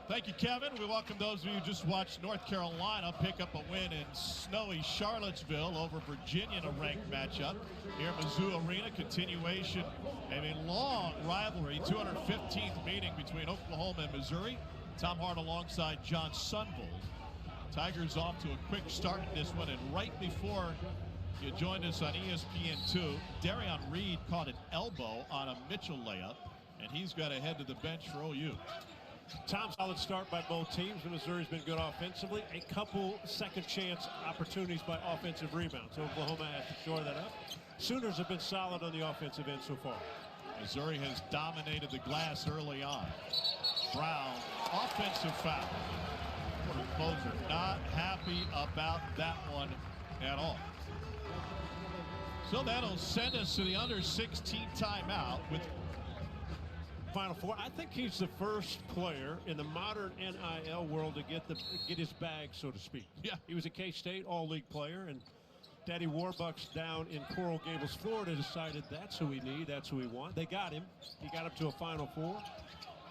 Thank you, Kevin. We welcome those of you who just watched North Carolina pick up a win in snowy Charlottesville over Virginia in a ranked matchup. Here at Mizzou Arena, continuation of a long rivalry, 215th meeting between Oklahoma and Missouri. Tom Hart alongside John Sunvold. Tigers off to a quick start in this one, and right before you joined us on ESPN2, Darion Reed caught an elbow on a Mitchell layup, and he's got to head to the bench for OU. Tom, solid start by both teams. Missouri's been good offensively. A couple second chance opportunities by offensive rebounds. Oklahoma has to shore that up. Sooners have been solid on the offensive end so far. Missouri has dominated the glass early on. Brown, offensive foul. Closer not happy about that one at all. So that'll send us to the under 16 timeout with Final Four. I think he's the first player in the modern NIL world to get his bag, so to speak. Yeah. He was a K-State all-league player, and Daddy Warbucks down in Coral Gables, Florida, decided that's who we need, that's who we want. They got him. He got up to a Final Four.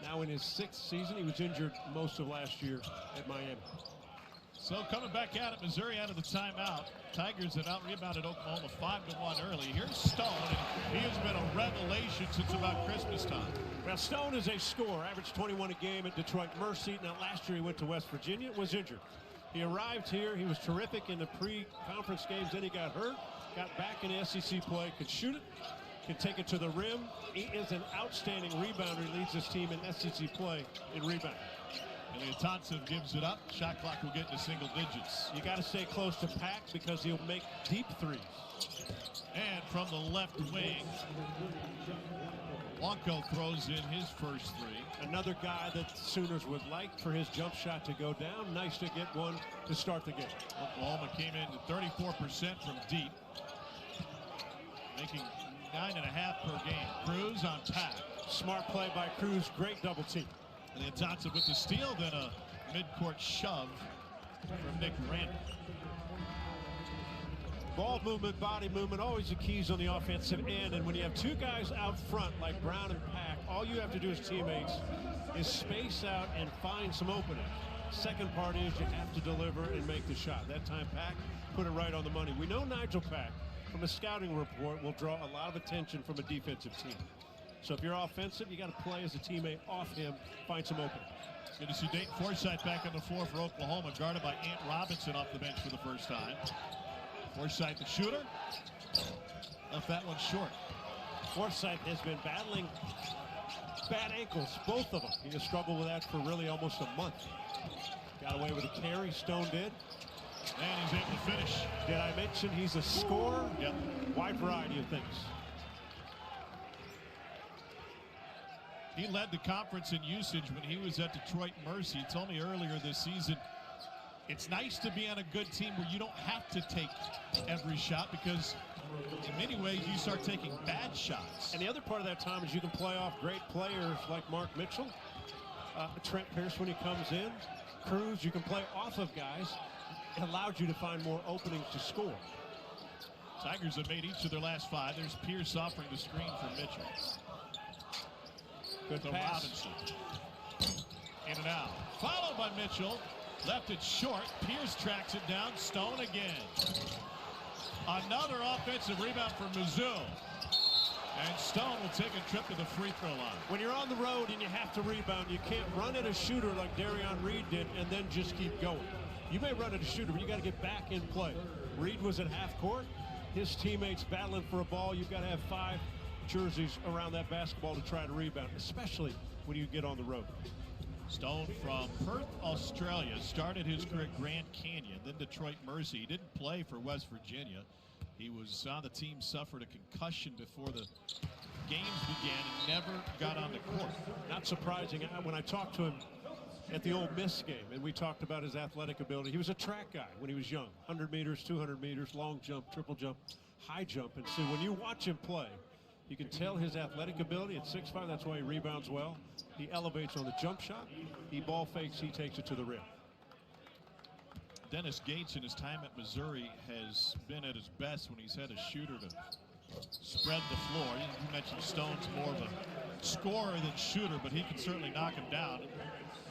Now in his 6th season, he was injured most of last year at Miami. So coming back at it, Missouri out of the timeout. Tigers have out-rebounded Oklahoma 5-1 early. Here's Stone, and he has been a revelation since about Christmas time. Well, Stone is a scorer, averaged 21 a game at Detroit Mercy. Now last year he went to West Virginia, was injured. He arrived here, he was terrific in the pre-conference games, then he got hurt, got back in SEC play, could shoot it, can take it to the rim. He is an outstanding rebounder. He leads his team in SEC play in rebounding. And Thompson gives it up. Shot clock will get into single digits. You got to stay close to Pack because he'll make deep threes. And from the left wing, Blanco throws in his first three. Another guy that Sooners would like for his jump shot to go down. Nice to get one to start the game. Oklahoma came in at 34% from deep, making 9.5 per game. Cruz on Pack. Smart play by Cruz. Great double team. And then Thompson with the steal, then a midcourt shove from Nick Randall. Ball movement, body movement, always the keys on the offensive end. And when you have two guys out front like Brown and Pack, all you have to do as teammates is space out and find some opening. Second part is you have to deliver and make the shot. That time Pack put it right on the money. We know Nigel Pack from a scouting report will draw a lot of attention from a defensive team. So if you're offensive, you got to play as a teammate off him, find some opening. Good to see Dayton Forsythe back on the floor for Oklahoma, guarded by Ant Robinson off the bench for the first time. Forsythe, the shooter, left that one short. Forsythe has been battling bad ankles, both of them. He has struggled with that for really almost a month. Got away with a carry, Stone did. And he's able to finish. Did I mention he's a scorer? Yep. Wide variety of things. He led the conference in usage when he was at Detroit Mercy. He told me earlier this season, it's nice to be on a good team where you don't have to take every shot because in many ways you start taking bad shots. And the other part of that, Tom, is you can play off great players like Mark Mitchell, Trent Pierce when he comes in, Cruz. You can play off of guys. It allowed you to find more openings to score. Tigers have made each of their last 5. There's Pierce offering the screen for Mitchell. Good to pass. Robinson. In and out. Followed by Mitchell. Left it short. Pierce tracks it down. Stone again. Another offensive rebound for Mizzou. And Stone will take a trip to the free throw line. When you're on the road and you have to rebound, you can't run at a shooter like Darion Reed did and then just keep going. You may run at a shooter, but you got to get back in play. Reed was at half court. His teammates battling for a ball. You've got to have 5 jerseys around that basketball to try to rebound, especially when you get on the road. Stone from Perth, Australia, started his career at Grand Canyon, then Detroit Mercy. He didn't play for West Virginia. He was on the team, suffered a concussion before the games began and never got on the court. Not surprising. When I talked to him at the Ole Miss game and we talked about his athletic ability, he was a track guy when he was young. 100 meters, 200 meters, long jump, triple jump, high jump. And so when you watch him play, you can tell his athletic ability at 6'5". That's why he rebounds well. He elevates on the jump shot. He ball fakes. He takes it to the rim. Dennis Gates in his time at Missouri has been at his best when he's had a shooter to spread the floor. You mentioned Stone's more of a scorer than shooter, but he can certainly knock him down.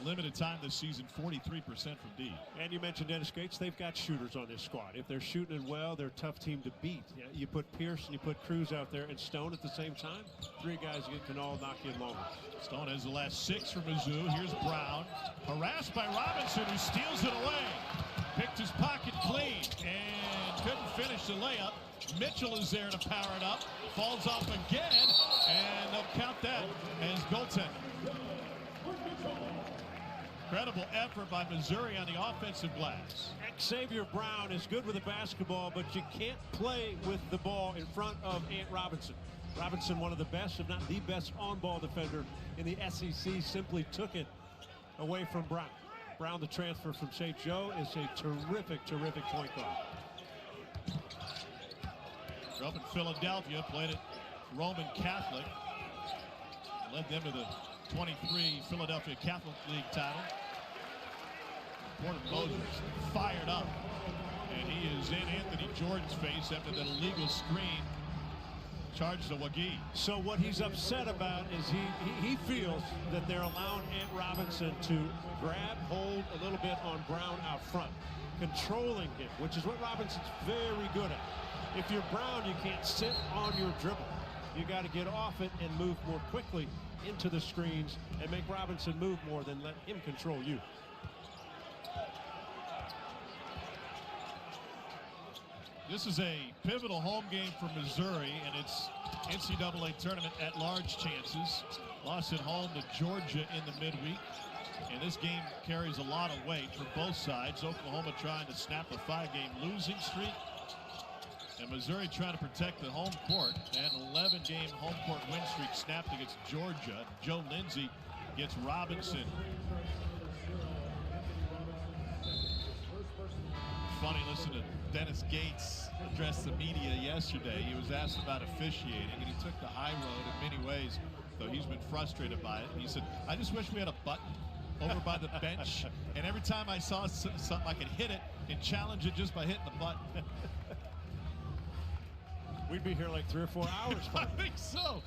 Limited time this season, 43% from D. And you mentioned Dennis Gates. They've got shooters on this squad. If they're shooting it well, they're a tough team to beat. You put Pierce and you put Cruz out there and Stone at the same time. Three guys can all knock in longer. Stone has the last 6 for Mizzou. Here's Brown. Harassed by Robinson, who steals it away. Picked his pocket clean and couldn't finish the layup. Mitchell is there to power it up. Falls off again, and they'll count that as goaltending. Incredible effort by Missouri on the offensive glass. Xavier Brown is good with the basketball, but you can't play with the ball in front of Ant Robinson. Robinson, one of the best, if not the best, on-ball defender in the SEC, simply took it away from Brown. Brown, the transfer from St. Joe, is a terrific, terrific point guard. Grew up in Philadelphia, played at Roman Catholic, led them to the 23 Philadelphia Catholic League title. Porter Moses fired up, and he is in Anthony Jordan's face after that illegal screen charged to Wagee. So what he's upset about is he feels that they're allowing Ant Robinson to grab hold a little bit on Brown out front, controlling him, which is what Robinson's very good at. If you're Brown, you can't sit on your dribble. You got to get off it and move more quickly into the screens and make Robinson move more than let him control you. This is a pivotal home game for Missouri, and it's NCAA tournament at large chances. Lost at home to Georgia in the midweek, and this game carries a lot of weight for both sides. Oklahoma trying to snap a 5-game losing streak, and Missouri trying to protect the home court. And 11-game home court win streak snapped against Georgia. Joe Lindsey gets Robinson. Funny, listen to Dennis Gates address the media yesterday. He was asked about officiating, and he took the high road in many ways, though he's been frustrated by it. He said, I just wish we had a button over by the bench, and every time I saw something, I could hit it and challenge it just by hitting the button. We'd be here like 3 or 4 hours. I think so.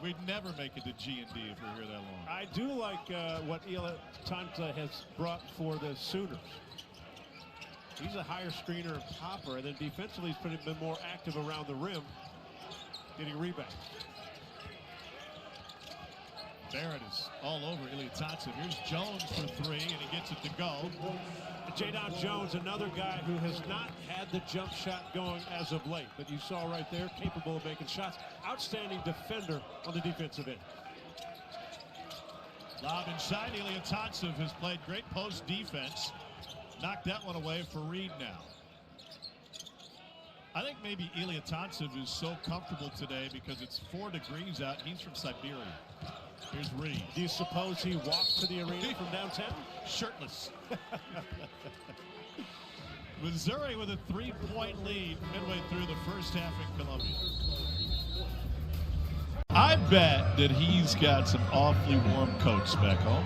We'd never make it to G&D if we were here that long. I do like what Eli Tanta has brought for the Sooners. He's a higher screener and popper, and then defensively he's been more active around the rim, getting rebounds. Barrett is all over Eli Thompson. Here's Jones for 3, and he gets it to go. Jadon Jones, another guy who has not had the jump shot going as of late, but you saw right there, capable of making shots. Outstanding defender on the defensive end. Lob inside. Ilyatantsev has played great post defense. Knocked that one away for Reed now. I think maybe Ilyatantsev is so comfortable today because it's 4 degrees out. He's from Siberia. Here's Reed. Do you suppose he walked to the arena from downtown? Shirtless. Missouri with a 3-point lead midway through the first half in Columbia. I bet that he's got some awfully warm coats back home.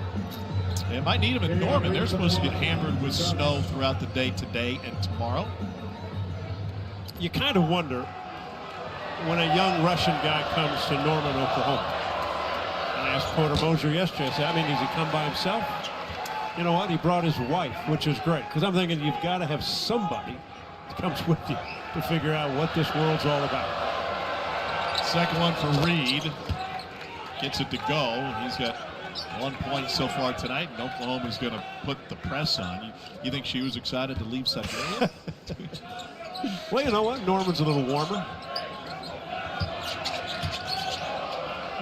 They might need them in Norman. They're supposed to get hammered with snow throughout the day today and tomorrow. You kind of wonder when a young Russian guy comes to Norman, Oklahoma. I asked Porter Moser yesterday, I said, I mean, does he come by himself? You know what? He brought his wife, which is great. Because I'm thinking you've got to have somebody that comes with you to figure out what this world's all about. Second one for Reed. Gets it to go. He's got 1 point so far tonight, and Oklahoma's going to put the press on. You think she was excited to leave Siberia? Well, you know what? Norman's a little warmer.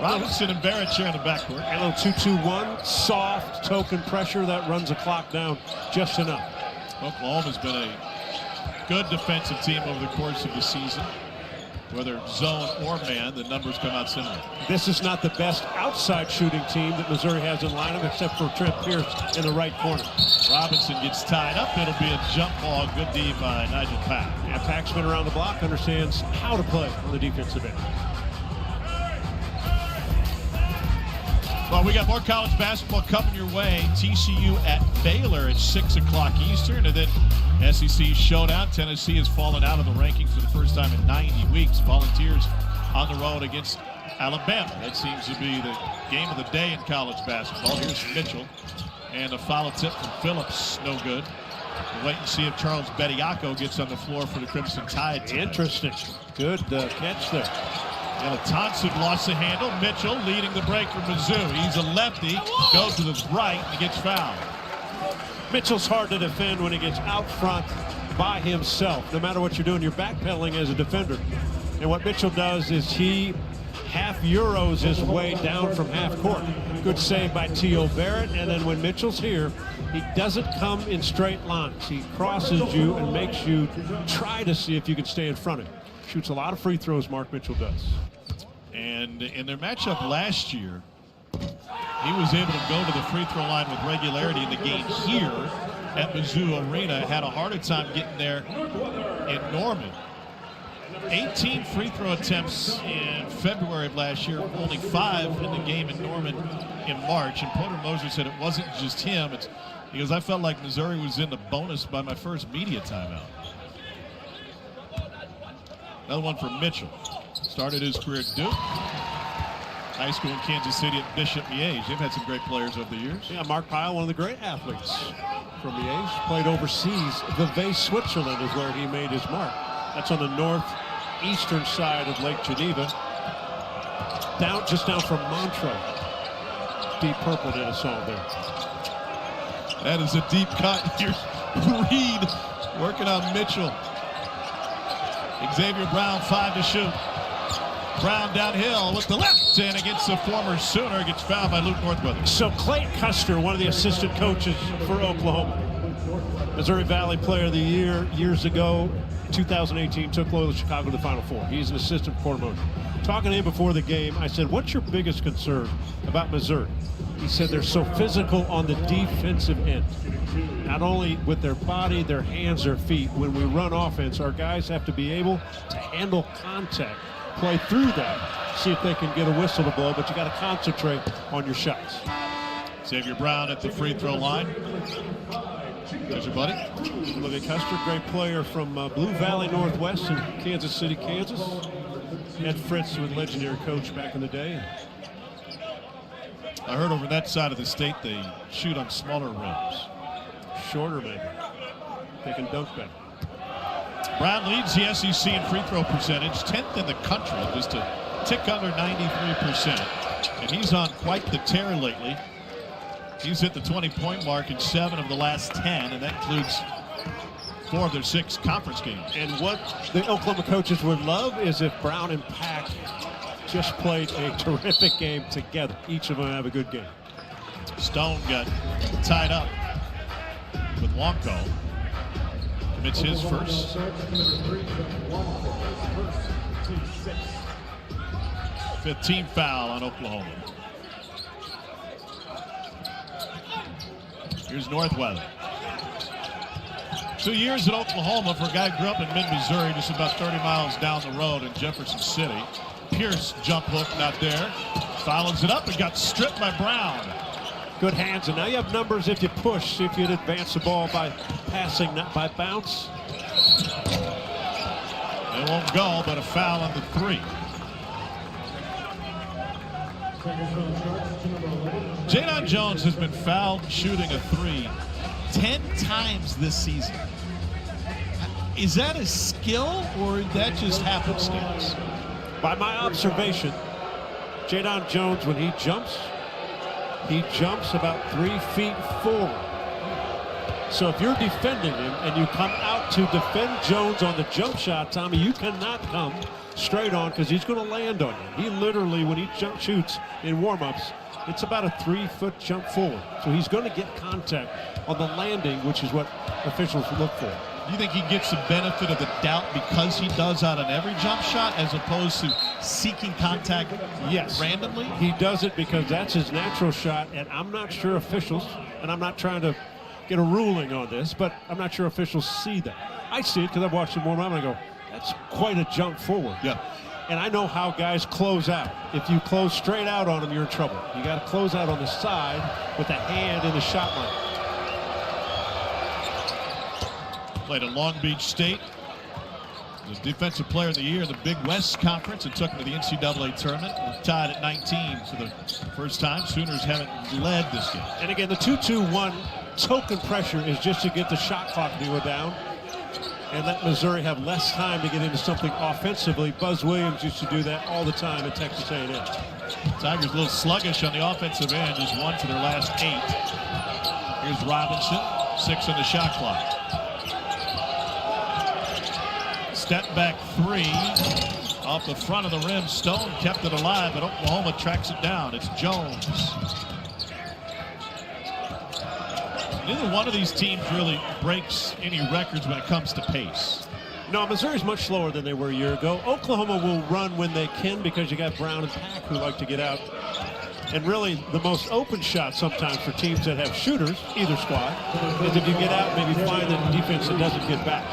Robinson and Barrett share in the backcourt. A little 2-2-1, soft token pressure that runs the clock down just enough. Oklahoma's been a good defensive team over the course of the season. Whether zone or man, the numbers come out similar. This is not the best outside shooting team that Missouri has in lineup, except for Trent Pierce in the right corner. Robinson gets tied up. It'll be a jump ball. Good D by Nigel Pack. Yeah, Pack's been around the block, understands how to play on the defensive end. Well, we got more college basketball coming your way. TCU at Baylor at 6 o'clock Eastern, and then SEC showdown. Tennessee has fallen out of the rankings for the first time in 90 weeks. Volunteers on the road against Alabama. That seems to be the game of the day in college basketball. Here's Mitchell. And a foul tip from Phillips. No good. We'll wait and see if Charles Bediako gets on the floor for the Crimson Tide tonight. Interesting. Good catch there. Yeah, Thompson lost the handle. Mitchell leading the break for Mizzou. He's a lefty. Goes to the right and gets fouled. Mitchell's hard to defend when he gets out front by himself. No matter what you're doing, you're backpedaling as a defender. And what Mitchell does is he half Euros his way down from half court. Good save by T.O. Barrett. And then when Mitchell's here, he doesn't come in straight lines. He crosses you and makes you try to see if you can stay in front of him. Shoots a lot of free throws, Mark Mitchell does. And in their matchup last year, he was able to go to the free throw line with regularity in the game here at Mizzou Arena. Had a harder time getting there in Norman. 18 free throw attempts in February of last year, only 5 in the game in Norman in March. And Porter Moser said it wasn't just him. He goes, I felt like Missouri was in the bonus by my first media timeout. Another one for Mitchell. Started his career at Duke. High school in Kansas City at Bishop Miege. They've had some great players over the years. Yeah, Mark Pyle, one of the great athletes from Miege. Played overseas. Vevey, Switzerland is where he made his mark. That's on the northeastern side of Lake Geneva. Just down from Montreux. Deep purple did us all there. That is a deep cut. Here's Reed working on Mitchell. Xavier Brown, 5 to shoot. Brown downhill with the left, and against the former Sooner, gets fouled by Luke Northweather. So Clayton Custer, one of the assistant coaches for Oklahoma, Missouri Valley Player of the Year years ago, 2018, took Loyola Chicago to the Final Four. He's an assistant for Porter Moser. Talking to him before the game, I said, what's your biggest concern about Missouri? He said they're so physical on the defensive end. Not only with their body, their hands, their feet. When we run offense, our guys have to be able to handle contact, play through that, see if they can get a whistle to blow, but you got to concentrate on your shots. Xavier Brown at the free throw line. There's your buddy. Look at Custer, great player from Blue Valley Northwest in Kansas City, Kansas. Ed Fritz was legendary coach back in the day. I heard over that side of the state they shoot on smaller rims. Shorter, maybe. They can dunk better. Brown leads the SEC in free throw percentage, 10th in the country, just a tick under 93%. And he's on quite the tear lately. He's hit the 20-point mark in 7 of the last 10, and that includes 4 of their 6 conference games. And what the Oklahoma coaches would love is if Brown and Pack just played a terrific game together. Each of them have a good game. Stone got tied up with Wonko. Commits his first. Fifth team foul on Oklahoma. Here's Northweather. 2 years at Oklahoma for a guy who grew up in mid-Missouri, just about 30 miles down the road in Jefferson City. Pierce jump hook not there. Follows it up and got stripped by Brown. Good hands, and now you have numbers if you push, if you'd advance the ball by passing, not by bounce. It won't go, but a foul on the 3. Jadon Jones has been fouled shooting a 3 10 times this season. Is that a skill or that just happenstance? By my observation, Jadon Jones, when he jumps about 3 feet forward. So if you're defending him and you come out to defend Jones on the jump shot, Tommy, you cannot come straight on because he's going to land on you. He literally, when he shoots in warm-ups, it's about a 3-foot jump forward. So he's going to get contact on the landing, which is what officials look for. Do you think he gets the benefit of the doubt because he does that on every jump shot as opposed to seeking contact randomly? He does it because that's his natural shot, and I'm not sure officials, and I'm not trying to get a ruling on this, but I'm not sure officials see that. I see it because I've watched him warm up and I go, that's quite a jump forward. Yeah. And I know how guys close out. If you close straight out on them, you're in trouble. You got to close out on the side with a hand in the shot line. Played at Long Beach State. Was Defensive Player of the Year in the Big West Conference and took him to the NCAA tournament. Tied at 19 for the first time. Sooners haven't led this game. And again, the 2-2-1 token pressure is just to get the shot clock to go down and let Missouri have less time to get into something offensively. Buzz Williams used to do that all the time at Texas A&M. Tigers a little sluggish on the offensive end. Just 1 for their last 8. Here's Robinson, 6 on the shot clock. Step back 3 off the front of the rim. Stone kept it alive, but Oklahoma tracks it down. It's Jones. Neither one of these teams really breaks any records when it comes to pace. No, Missouri's much slower than they were a year ago. Oklahoma will run when they can because you got Brown and Pack who like to get out. And really, the most open shot sometimes for teams that have shooters, either squad, is if you get out, maybe find the defense that doesn't get back.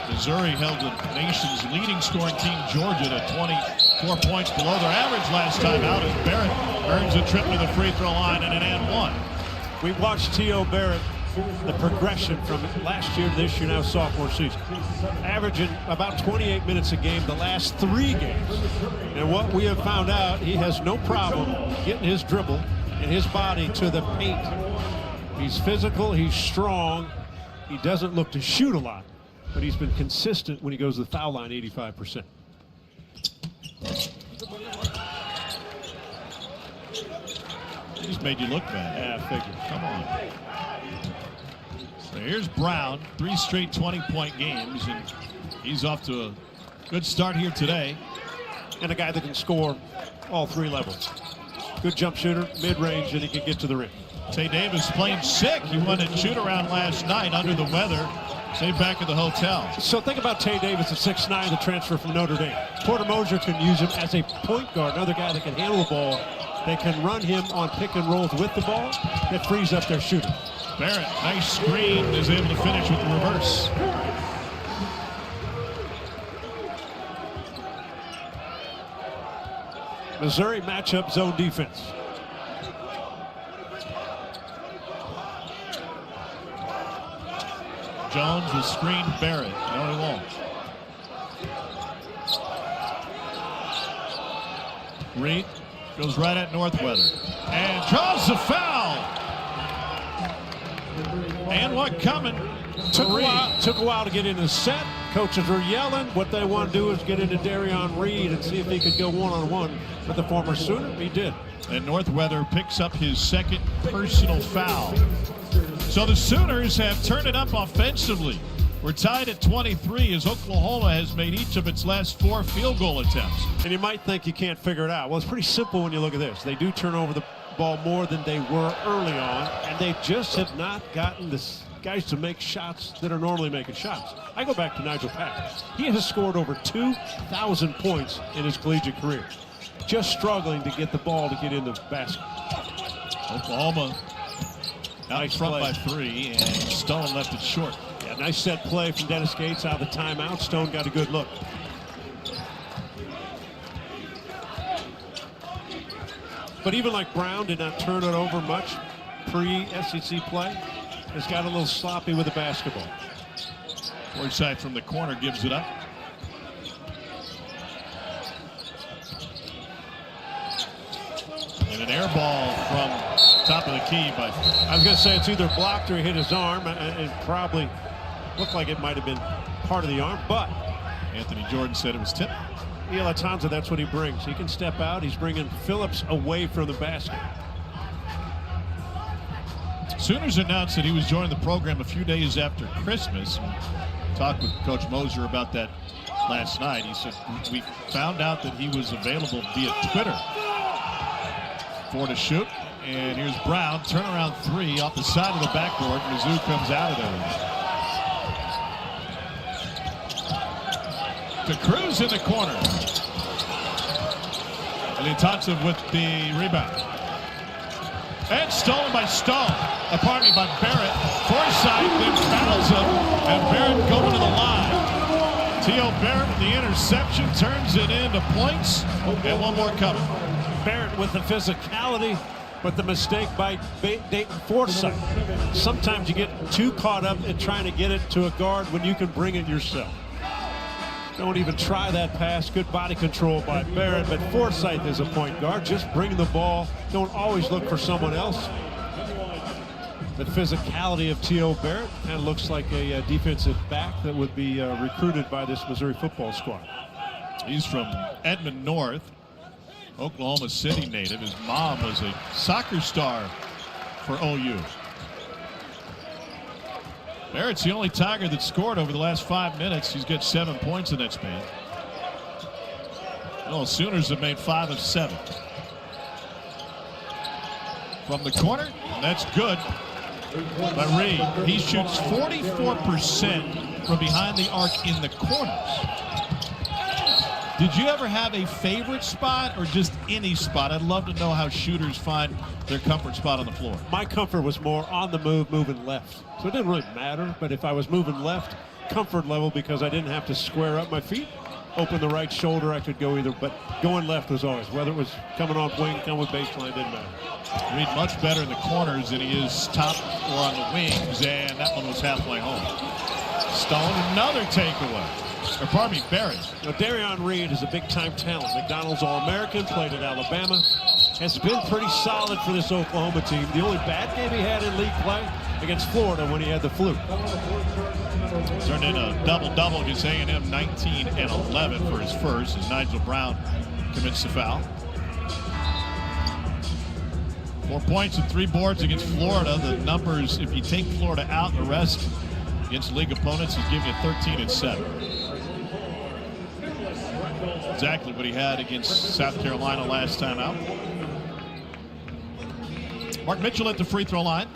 Missouri held the nation's leading scoring team, Georgia, to 24 points below their average last time out as Barrett earns a trip to the free throw line and an and one. We watched T.O. Barrett, the progression from last year to this year, now sophomore season. Averaging about 28 minutes a game the last 3 games. And what we have found out, he has no problem getting his dribble and his body to the paint. He's physical, he's strong. He doesn't look to shoot a lot, but he's been consistent when he goes to the foul line 85%. He just made you look bad. Yeah, I figured. Come on. So here's Brown, 3 straight 20-point games, and he's off to a good start here today. And a guy that can score all 3 levels. Good jump shooter, mid-range, and he can get to the rim. Tay Davis playing sick. He won a shoot-around last night under the weather. Stay back at the hotel. So think about Tay Davis at 6'9", the transfer from Notre Dame. Porter Moser can use him as a point guard, another guy that can handle the ball. They can run him on pick and rolls with the ball. That frees up their shooter. Barrett, nice screen, is able to finish with the reverse. Missouri matchup zone defense. Jones will screen Barrett. No, he won't. Reed goes right at Northweather and draws the foul. And what coming? Took a while to get in the set. Coaches were yelling. What they want to do is get into Darion Reed and see if he could go one-on-one with the former Sooner. He did. And Northweather picks up his 2nd personal foul. So the Sooners have turned it up offensively. We're tied at 23 as Oklahoma has made each of its last 4 field goal attempts. And you might think you can't figure it out. Well, it's pretty simple when you look at this. They do turn over the ball more than they were early on, and they just have not gotten the guys to make shots that are normally making shots. I go back to Nigel Pack. He has scored over 2,000 points in his collegiate career. Just struggling to get the ball to get in the basket. Oklahoma out Nice front play. by 3, and Stone left it short. Yeah, nice set play from Dennis Gates out of the timeout. Stone got a good look. But even like Brown did not turn it over much pre-SEC play. Has got a little sloppy with the basketball. Forsythe from the corner gives it up. And an air ball from top of the key. But I was going to say it's either blocked or he hit his arm. It probably looked like it might have been part of the arm, but Anthony Jordan said it was tipped. Latanza, that's what he brings. He can step out. He's bringing Phillips away from the basket. Sooners announced that he was joining the program a few days after Christmas. Talked with Coach Moser about that last night. He said, we found out that he was available via Twitter for to shoot. And here's Brown, turnaround 3 off the side of the backboard. Mizzou comes out of there. To Cruz in the corner. And Latanza with the rebound. And stolen by Stone. Pardon me, by Barrett. Forsythe then fouls him, and Barrett going to the line. T.O. Barrett with the interception turns it into points, and one more coming. Barrett with the physicality But the mistake by Dayton Forsythe. Sometimes you get too caught up in trying to get it to a guard when you can bring it yourself. Don't even try that pass. Good body control by Barrett, but Forsythe is a point guard. Just bring the ball. Don't always look for someone else. The physicality of T.O. Barrett kind of looks like a defensive back that would be recruited by this Missouri football squad. He's from Edmond North, Oklahoma City native. His mom was a soccer star for OU. Barrett's the only Tiger that scored over the last 5 minutes. He's got 7 points in that span. No, Sooners have made 5 of 7. From the corner, that's good by Reed. He shoots 44% from behind the arc in the corners. Did you ever have a favorite spot or just any spot? I'd love to know how shooters find their comfort spot on the floor. My comfort was more on the move, moving left. So it didn't really matter, but if I was moving left, comfort level because I didn't have to square up my feet, open the right shoulder, I could go either, but going left was always, whether it was coming off wing, coming with baseline, didn't matter. Reed much better in the corners than he is top or on the wings, and that one was halfway home. Stone, another takeaway. Or pardon me, Barrett. Now, Darion Reed is a big-time talent. McDonald's All-American, played at Alabama. Has been pretty solid for this Oklahoma team. The only bad game he had in league play against Florida when he had the flu. Turned in a double-double against A&M, 19 and 11 for his first, as Nigel Brown commits the foul. 4 points and 3 boards against Florida. The numbers, if you take Florida out, the rest against league opponents, he's giving you 13 and 7. Exactly what he had against South Carolina last time out. Mark Mitchell at the free throw line.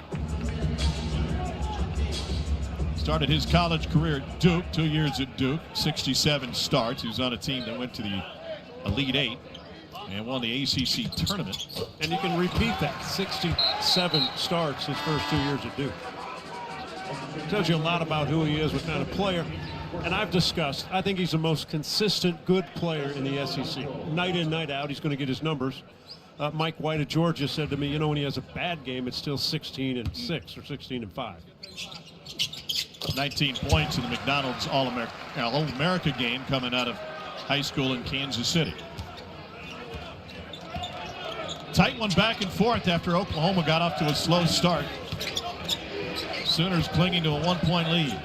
Started his college career at Duke, 2 years at Duke, 67 starts. He was on a team that went to the Elite Eight and won the ACC tournament. And you can repeat that, 67 starts his first 2 years at Duke. Tells you a lot about who he is, what kind of player. And I've discussed, I think he's the most consistent, good player in the SEC. Night in, night out, he's going to get his numbers. Mike White of Georgia said to me, you know, when he has a bad game, it's still 16 and 6 or 16 and 5. 19 points in the McDonald's All-America game coming out of high school in Kansas City. Tight one back and forth after Oklahoma got off to a slow start. Sooners clinging to a 1-point lead.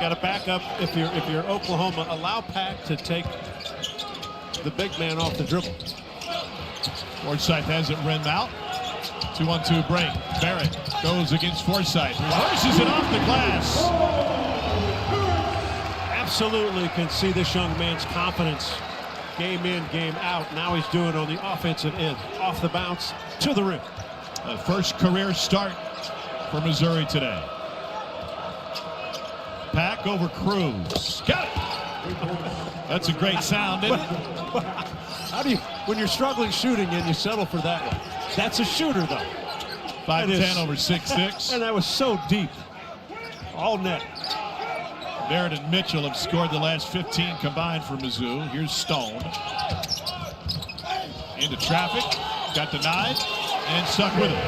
Got to back up if you're Oklahoma. Allow Pack to take the big man off the dribble. Forsythe has it rimmed out. 2-on-2 break. Barrett goes against Forsythe. Reverses it off the glass. Absolutely can see this young man's confidence. Game in, game out. Now he's doing it on the offensive end. Off the bounce to the rim. The first career start for Missouri today. Pack over Cruz. Got it. That's a great sound, isn't it? How do you, when you're struggling shooting and you settle for that one? That's a shooter, though. 5'10" over 6'6". And that was so deep. All net. Barrett and Mitchell have scored the last 15 combined for Mizzou. Here's Stone. Into traffic. Got denied and stuck with it.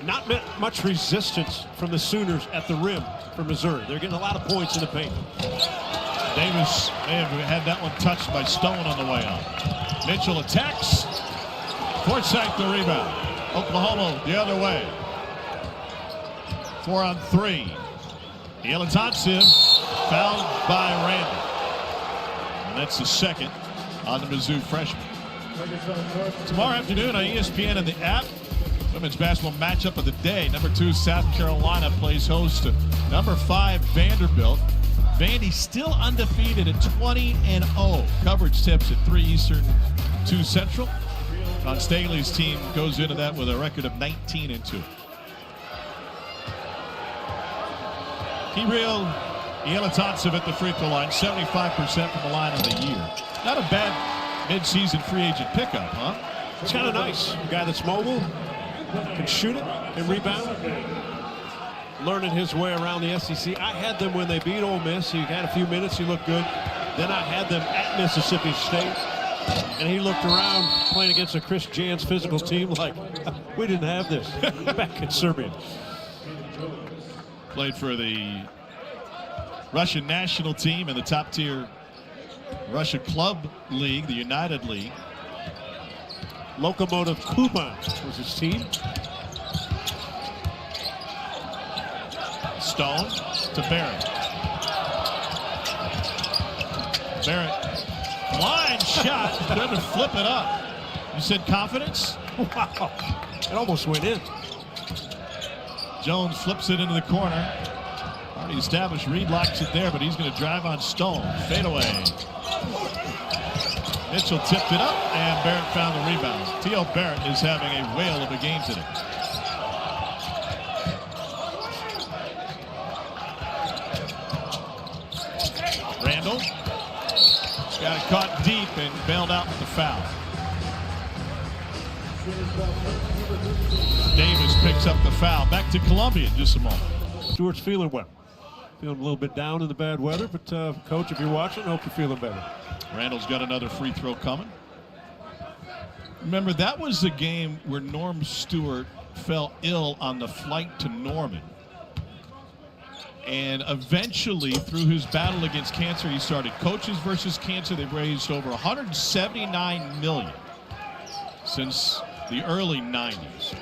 Not much resistance from the Sooners at the rim for Missouri. They're getting a lot of points in the paint. Davis may have had that one touched by Stone on the way out. Mitchell attacks. Forsythe the rebound. Oklahoma the other way. 4-on-3. Yelatonsiv fouled by Randall. And that's the second on the Mizzou freshman. Tomorrow afternoon on ESPN and the app, women's basketball matchup of the day. Number 2 South Carolina plays host to number 5 Vanderbilt. Vandy still undefeated at 20-0. Coverage tips at 3 Eastern, 2 Central. Ron Staley's team goes into that with a record of 19-2. Kirill Yelatonsiv at the free throw line, 75% from the line on the year. Not a bad mid-season free agent pickup, huh? It's kind of nice. A guy that's mobile, can shoot it and rebound. learning his way around the SEC. I had them when they beat Ole Miss. He had a few minutes. He looked good. Then I had them at Mississippi State. And he looked around playing against a Chris Jans physical team like, we didn't have this back in Serbia. Played for the Russian national team in the top tier Russia Club League, the United League. Lokomotiv Kuban was his team. Stone to Barrett. Barrett, line shot, couldn't flip it up. You said confidence? Wow, it almost went in. Jones flips it into the corner. Already established, Reed locks it there, but he's going to drive on Stone. Fade away. Mitchell tipped it up, and Barrett found the rebound. T.O. Barrett is having a whale of a game today. Randall got it caught deep and bailed out with the foul. Davis picks up the foul. Back to Columbia in just a moment. Stewart's feeling well. Feeling a little bit down in the bad weather, but Coach, if you're watching, I hope you're feeling better. Randall's got another free throw coming. Remember, that was the game where Norm Stewart fell ill on the flight to Norman. And eventually, through his battle against cancer, he started Coaches versus Cancer. They've raised over $179 million since the early 90s.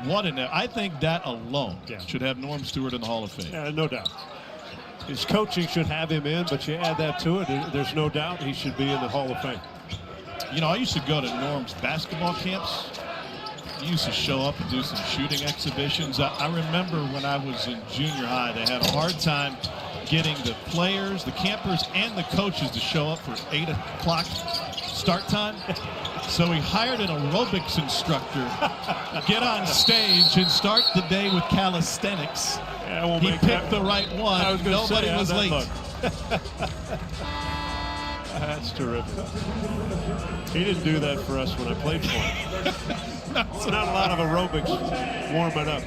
What I think that alone should have Norm Stewart in the Hall of Fame. Yeah, no doubt. His coaching should have him in, but you add that to it, there's no doubt he should be in the Hall of Fame. You know, I used to go to Norm's basketball camps. He used to show up and do some shooting exhibitions. I remember when I was in junior high, they had a hard time getting the players, the campers, and the coaches to show up for 8 o'clock start time. So he hired an aerobics instructor, get on stage and start the day with calisthenics. Yeah, he picked the right one. Nobody was late. That's terrific. He didn't do that for us when I played for him. It's not a lot of aerobics warming up.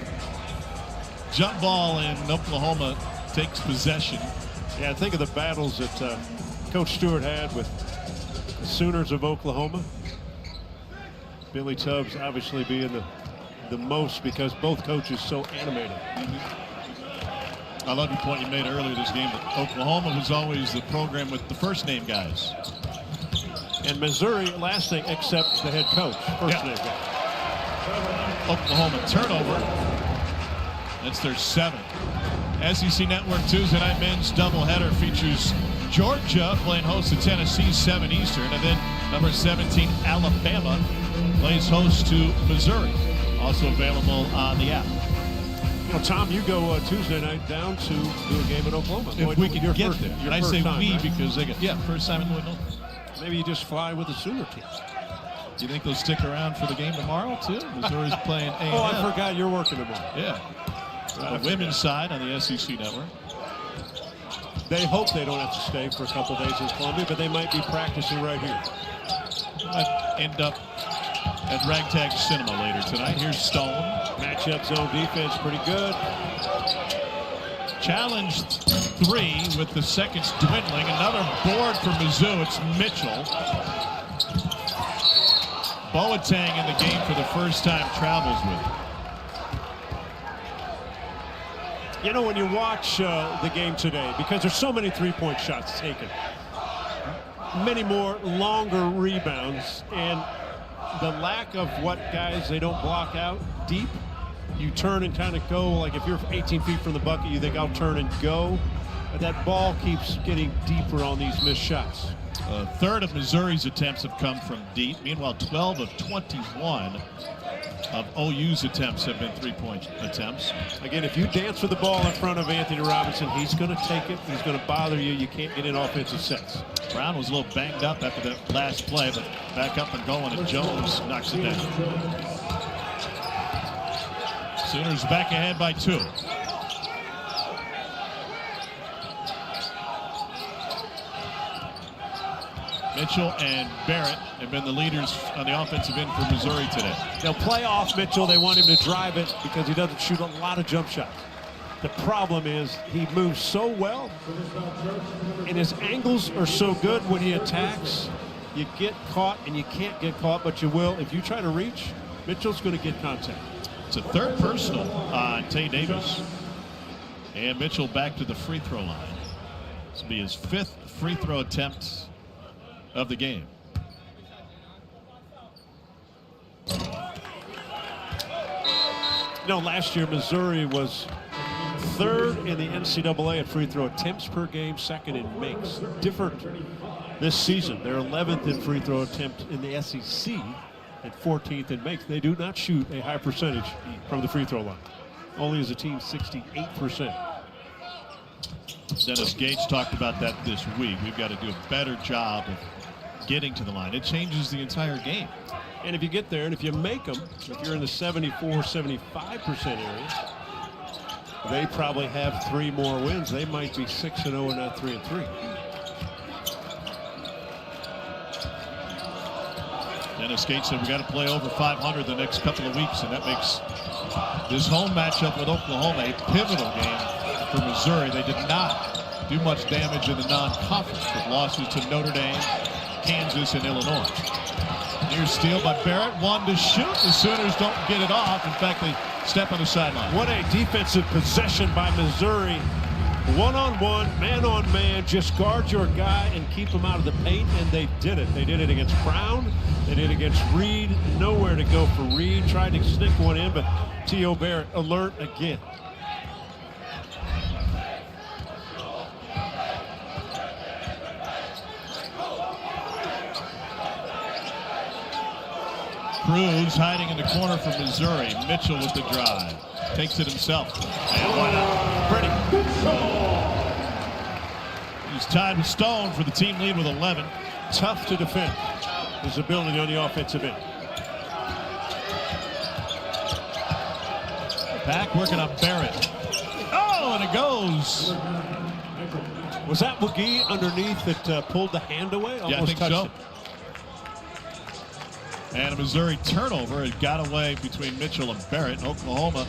Jump ball in Oklahoma takes possession. Yeah, think of the battles that Coach Stewart had with the Sooners of Oklahoma. Billy Tubbs obviously being the most because both coaches so animated. I love your point you made earlier this game that Oklahoma was always the program with the first name guys. And Missouri, last thing, except the head coach, first name guy. Oklahoma turnover. That's their 7th. SEC Network Tuesday night men's doubleheader features Georgia playing host to Tennessee 7 Eastern, and then number 17 Alabama plays host to Missouri. Also available on the app. You know, Tom, you go Tuesday night down to do a game in Oklahoma. If we can get there. And I say time, we right? because they got first time in Louisville. Maybe you just fly with the Sooner team. Do you think they'll stick around for the game tomorrow too? Missouri's playing A&M. Oh, I forgot you're working tomorrow. Yeah. The women's side on the SEC Network. They hope they don't have to stay for a couple days in Columbia, but they might be practicing right here. Might end up at Ragtag Cinema later tonight. Here's Stone. Matchup zone defense, pretty good. Challenge 3 with the seconds dwindling. Another board for Mizzou. It's Mitchell. Boateng in the game for the first time travels with it. You know, when you watch the game today, because there's so many three-point shots taken, many more longer rebounds, and the lack of what guys they don't block out deep, you turn and kind of go, like if you're 18 feet from the bucket, you think I'll turn and go. But that ball keeps getting deeper on these missed shots. A third of Missouri's attempts have come from deep. Meanwhile, 12 of 21 of OU's attempts have been three-point attempts. Again, if you dance with the ball in front of Anthony Robinson, he's going to take it. He's going to bother you. You can't get in offensive sets. Brown was a little banged up after that last play, but back up and going, and Jones knocks it down. Sooners back ahead by 2. Mitchell and Barrett have been the leaders on the offensive end for Missouri today. They'll play off Mitchell. They want him to drive it because he doesn't shoot a lot of jump shots. The problem is he moves so well, and his angles are so good when he attacks. You get caught, and you can't get caught, but you will. If you try to reach, Mitchell's going to get contact. It's a third personal on Tay Davis. And Mitchell back to the free throw line. This will be his 5th free throw attempt of the game. You know, last year Missouri was 3rd in the NCAA at free throw attempts per game, 2nd in makes. Different this season. They're 11th in free throw attempt in the SEC and 14th in makes. They do not shoot a high percentage from the free throw line. Only as a team 68%. Dennis Gates talked about that this week. We've got to do a better job of getting to the line. It changes the entire game. And if you get there and if you make them, if you're in the 74-75% area, they probably have 3 more wins. They might be 6-0 and not 3-3. Dennis Gates said we got to play over 500 the next couple of weeks, and that makes this home matchup with Oklahoma a pivotal game for Missouri. They did not do much damage in the non-conference with losses to Notre Dame, Kansas, and Illinois. Here's steal by Barrett, 1 to shoot. The Sooners don't get it off. In fact, they step on the sideline. What a defensive possession by Missouri. One-on-one, man-on-man, just guard your guy and keep him out of the paint, and they did it. They did it against Brown. They did it against Reed. Nowhere to go for Reed. Tried to sneak one in, but T.O. Barrett alert again. Cruz hiding in the corner for Missouri. Mitchell with the drive. Takes it himself. And why not? Pretty. He's tied with Stone for the team lead with 11. Tough to defend. His ability on the offensive end. Back working on Barrett. Oh, and it goes. Was that McGee underneath that pulled the hand away? Almost yeah, I think touched so. it. And a Missouri turnover. It got away between Mitchell and Barrett. Oklahoma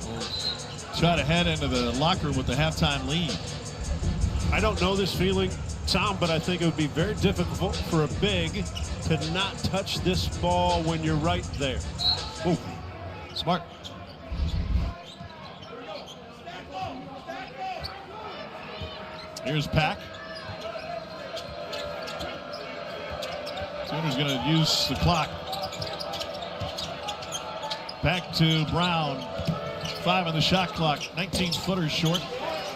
will try to head into the locker room with the halftime lead. I don't know this feeling, Tom, but I think it would be very difficult for a big to not touch this ball when you're right there. Ooh, smart. Here's Pack. Sooners going to use the clock. Back to Brown. 5 on the shot clock. 19-footers short.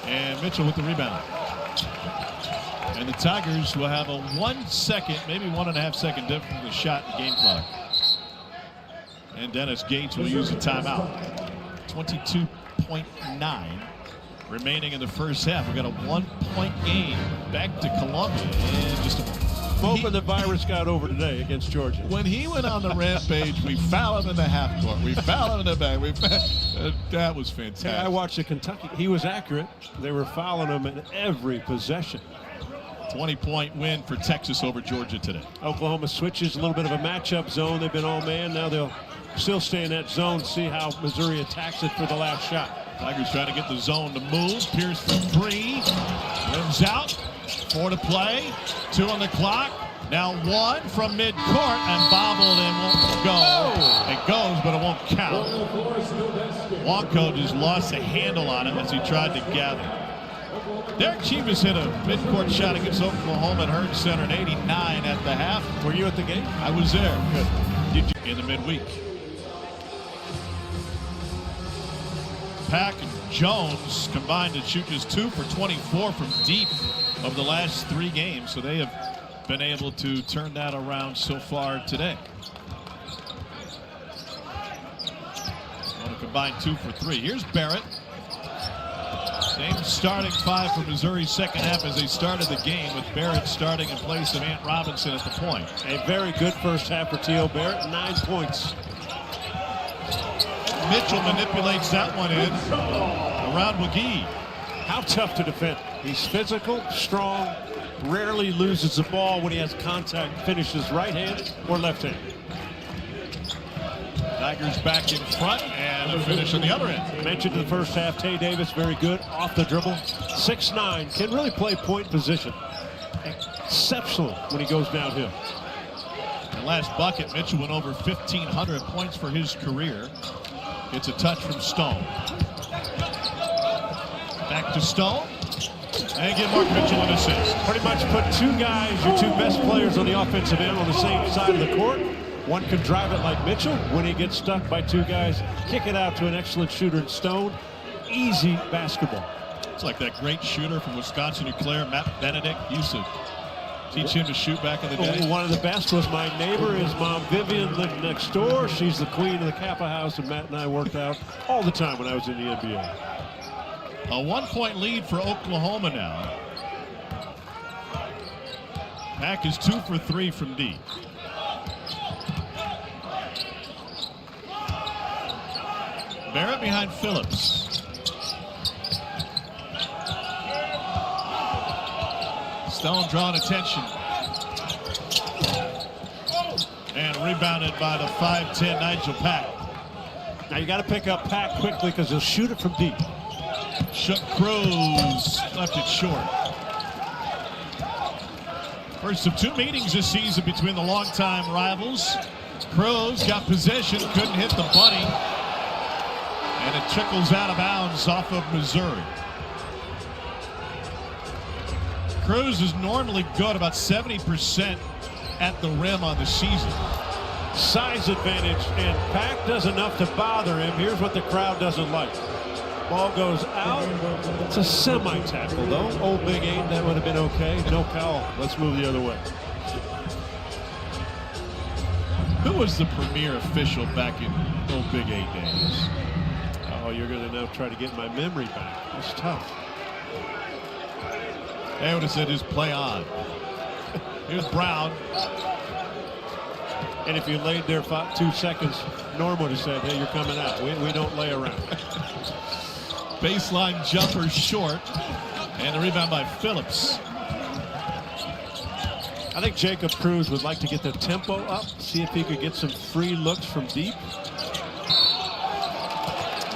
And Mitchell with the rebound. And the Tigers will have a 1 second, maybe 1.5 second difference in the shot in the game clock. And Dennis Gates will use a timeout. 22.9 remaining in the first half. We've got a 1-point game back to Columbia in just a moment. Hoping the virus got over today against Georgia. When he went on the rampage, we foul him in the half court. We foul him in the back. That was fantastic. Hey, I watched the Kentucky. He was accurate. They were fouling him in every possession. 20-point win for Texas over Georgia today. Oklahoma switches a little bit of a matchup zone. They've been all man. Now they'll still stay in that zone, see how Missouri attacks it for the last shot. Tigers trying to get the zone to move. Pierce for 3. Rims out. 4 to play. 2 on the clock. Now 1 from midcourt and bobbled and won't go. Oh. It goes, but it won't count. Wonko just lost a handle on it as he tried to gather. Derek Chivas hit a midcourt shot against Oklahoma at Hearn Center in 89 at the half. Were you at the game? I was there. Good. Did you? In the midweek. Pack and Jones combined to shoot just 2 for 24 from deep of the last 3 games. So they have been able to turn that around so far today. Want to combine 2 for 3. Here's Barrett. Same starting 5 for Missouri's second half as they started the game, with Barrett starting in place of Ant Robinson at the point. A very good first half for T.O. Barrett, 9 points. Mitchell manipulates that one in around McGee. How tough to defend. He's physical, strong, rarely loses the ball when he has contact, finishes right hand or left hand. Tigers back in front, and And the finish on the other end. Mentioned in the first half, Tay Davis, very good off the dribble. 6'9", can really play point position. Exceptional when he goes downhill. And last bucket, Mitchell went over 1,500 points for his career. Gets a touch from Stone. Back to Stone. And give Mark Mitchell an assist. Pretty much put two guys, your two best players on the offensive end, on the same side of the court. One can drive it like Mitchell. When he gets stuck by two guys, kick it out to an excellent shooter in Stone. Easy basketball. It's like that great shooter from Wisconsin Eau Claire, Matt Benedict. He used to teach him to shoot back in the day. One of the best was my neighbor. His mom, Vivian, lived next door. She's the queen of the Kappa House, and Matt and I worked out all the time when I was in the NBA. A 1-point lead for Oklahoma now. Pack is 2 for 3 from deep. Barrett behind Phillips. Stone drawing attention. And rebounded by the 5'10" Nigel Pack. Now you got to pick up Pack quickly because he'll shoot it from deep. Shook Cruz, left it short. First of 2 meetings this season between the longtime rivals. Cruz got possession, couldn't hit the bunny. And it trickles out of bounds off of Missouri. Cruz is normally good, about 70% at the rim on the season. Size advantage, and Pack does enough to bother him. Here's what the crowd doesn't like. Ball goes out. It's a semi-tackle, though. Old Big 8, that would have been okay. No call. Let's move the other way. Who was the premier official back in Old Big 8 days? Oh, you're going to now try to get my memory back. It's tough. They would have said just play on. Here's Brown. And if you laid there 2 seconds, Norm would have said, hey, you're coming out. We don't lay around. Baseline jumper short. And the rebound by Phillips. I think Jacob Cruz would like to get the tempo up, see if he could get some free looks from deep.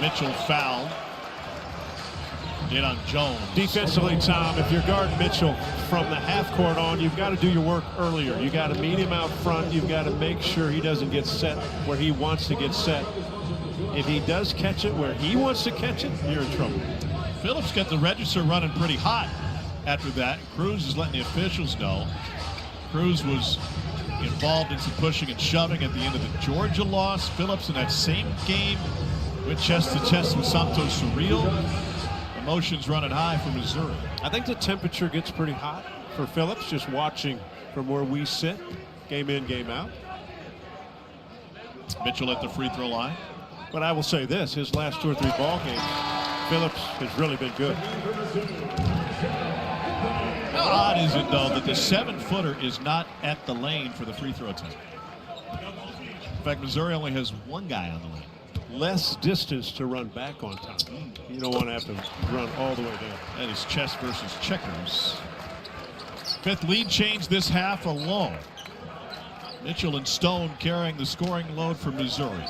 Mitchell fouled. Did on Jones. Defensively, Tom, if you're guarding Mitchell from the half court on, you've got to do your work earlier. You got to meet him out front. You've got to make sure he doesn't get set where he wants to get set. If he does catch it where he wants to catch it, you're in trouble. Phillips got the register running pretty hot after that. Cruz is letting the officials know. Cruz was involved in some pushing and shoving at the end of the Georgia loss. Phillips in that same game went chest to chest with Santos Surreal. Emotions running high for Missouri. I think the temperature gets pretty hot for Phillips, just watching from where we sit, game in, game out. Mitchell at the free throw line. But I will say this, his last 2 or 3 ball games, Phillips has really been good. How odd is it, though, that the 7-footer is not at the lane for the free throw attempt? In fact, Missouri only has 1 guy on the lane. Less distance to run back on time. You don't want to have to run all the way down. That is chess versus checkers. 5th lead change this half alone. Mitchell and Stone carrying the scoring load for Missouri.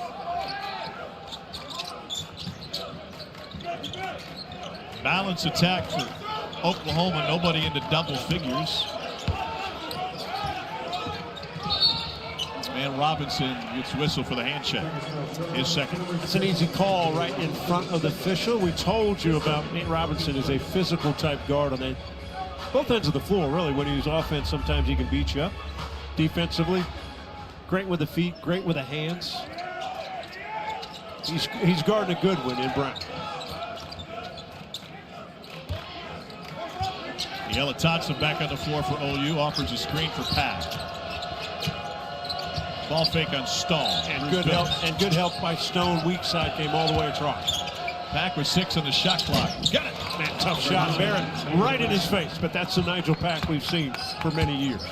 Balance attack for Oklahoma. Nobody into double figures. And Robinson gets whistle for the hand check. His second. It's an easy call right in front of the official. We told you about Nate Robinson is a physical type guard on both ends of the floor, really. When he's offense, sometimes he can beat you up. Defensively, great with the feet, great with the hands. He's guarding a good one in Brown. Yella Thompson back on the floor for OU, offers a screen for Pack. Ball fake on Stone. And good help by Stone. Weak side came all the way across. Pack with 6 on the shot clock. Got it. Man, tough shot. Barrett right in his face. But that's the Nigel Pack we've seen for many years.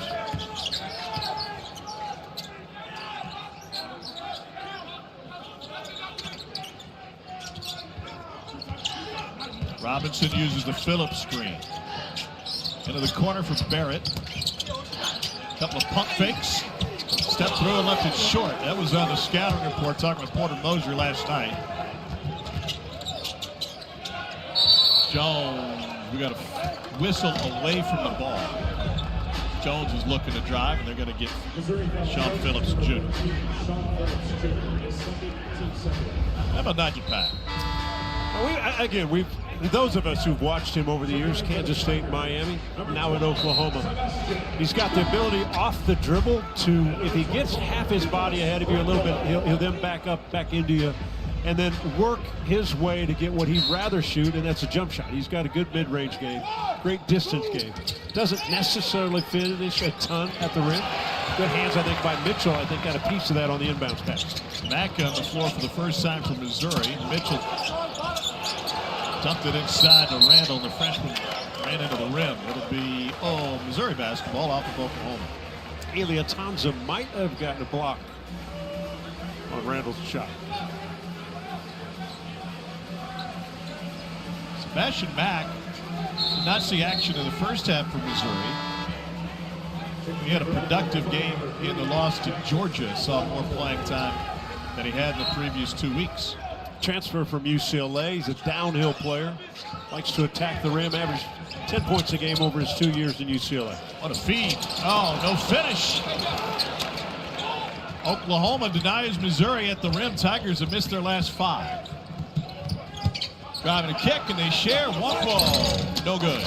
Robinson uses the Phillips screen. Into the corner for Barrett. Couple of pump fakes. Step through and left it short. That was on the scouting report talking with Porter Moser last night. Jones, we got a whistle away from the ball. Jones is looking to drive, and they're going to get Sean Phillips Jr. How about Nigel Pack? Those of us who've watched him over the years, Kansas State, Miami, now in Oklahoma, he's got the ability off the dribble to, if he gets half his body ahead of you a little bit, he'll then back into you, and then work his way to get what he'd rather shoot, and that's a jump shot. He's got a good mid-range game, great distance game. Doesn't necessarily finish a ton at the rim. Good hands, I think, by Mitchell. I think got a piece of that on the inbounds pass. Mack on the floor for the first time for Missouri. Mitchell dumped it inside to Randall, and the freshman ran into the rim. It'll be, Missouri basketball off of Oklahoma. Elia Tanza might have gotten a block on Randall's shot. Sebastian Mack did not see action in the first half for Missouri. He had a productive game in the loss to Georgia, saw more playing time than he had in the previous 2 weeks. Transfer from UCLA. He's a downhill player. Likes to attack the rim. Averaged 10 points a game over his 2 years in UCLA. What a feed. Oh, no finish. Oklahoma denies Missouri at the rim. Tigers have missed their last 5. Driving a kick, and they share one ball. No good.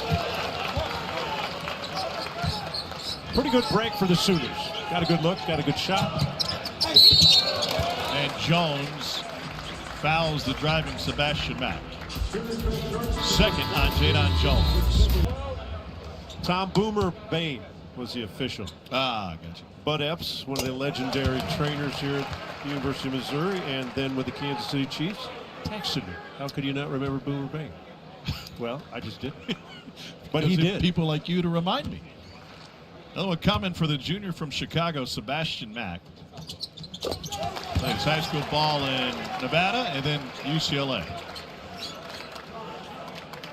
Pretty good break for the Sooners. Got a good look, got a good shot. And Jones fouls the driving Sebastian Mack. Second on Jadon Jones. Tom Boomer Bain was the official. Ah, gotcha. Bud Epps, one of the legendary trainers here at the University of Missouri, and then with the Kansas City Chiefs, texted me. How could you not remember Boomer Bain? Well, I just did. But he did. People like you to remind me. Another one coming for the junior from Chicago, Sebastian Mack. Plays high school ball in Nevada and then UCLA.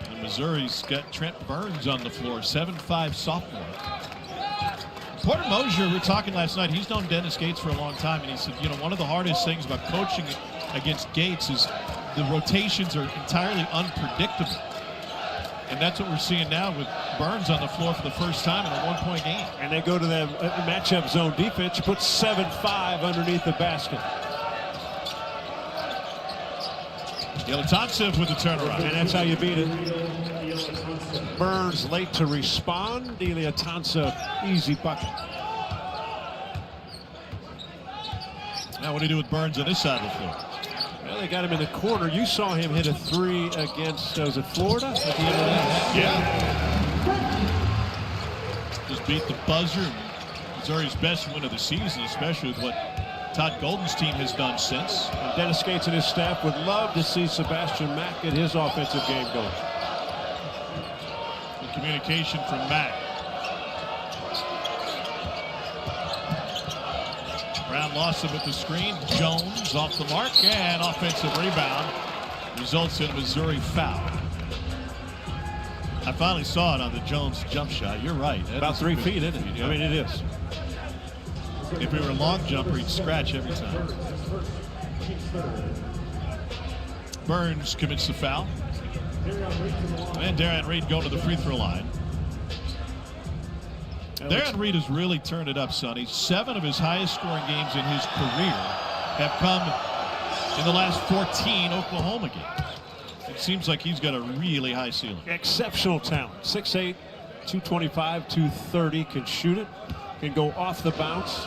And Missouri's got Trent Burns on the floor, 7'5" sophomore. Porter Mosier, we were talking last night, he's known Dennis Gates for a long time, and he said, one of the hardest things about coaching against Gates is the rotations are entirely unpredictable. And that's what we're seeing now with Burns on the floor for the first time in a one-point game. And they go to the matchup zone defense. You put 7-5 underneath the basket. Yelatonsev with the turnaround. And that's how you beat it. Burns late to respond. Yelatonsev, easy bucket. Now what do you do with Burns on this side of the floor? Well, they got him in the corner. You saw him hit a 3 against, was it Florida at the end of that? Yeah. Just beat the buzzer. Missouri's best win of the season, especially with what Todd Golden's team has done since. And Dennis Gates and his staff would love to see Sebastian Mack get his offensive game going. Good communication from Mack. Brown lost it with the screen. Jones off the mark, and offensive rebound results in a Missouri foul. I finally saw it on the Jones jump shot. You're right. That about 3 feet, isn't it? Yeah. I mean, it is. If he were a long jumper, he'd scratch every time. Burns commits the foul. And Darren Reed going to the free throw line. Darren Reed has really turned it up, Sonny. 7 of his highest scoring games in his career have come in the last 14 Oklahoma games. It seems like he's got a really high ceiling. Exceptional talent. 6'8", 225, 230, can shoot it, can go off the bounce.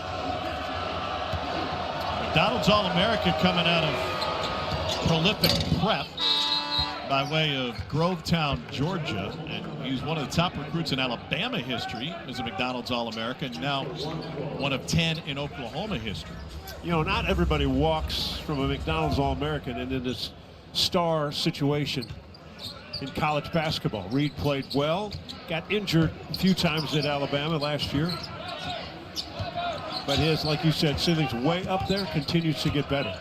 McDonald's All-America coming out of prolific prep by way of Grovetown, Georgia, and he's one of the top recruits in Alabama history as a McDonald's All-America, and now one of 10 in Oklahoma history. Not everybody walks from a McDonald's All-American into this star situation in college basketball. Reed played well, got injured a few times at Alabama last year, but his, like you said, ceiling's way up there, continues to get better.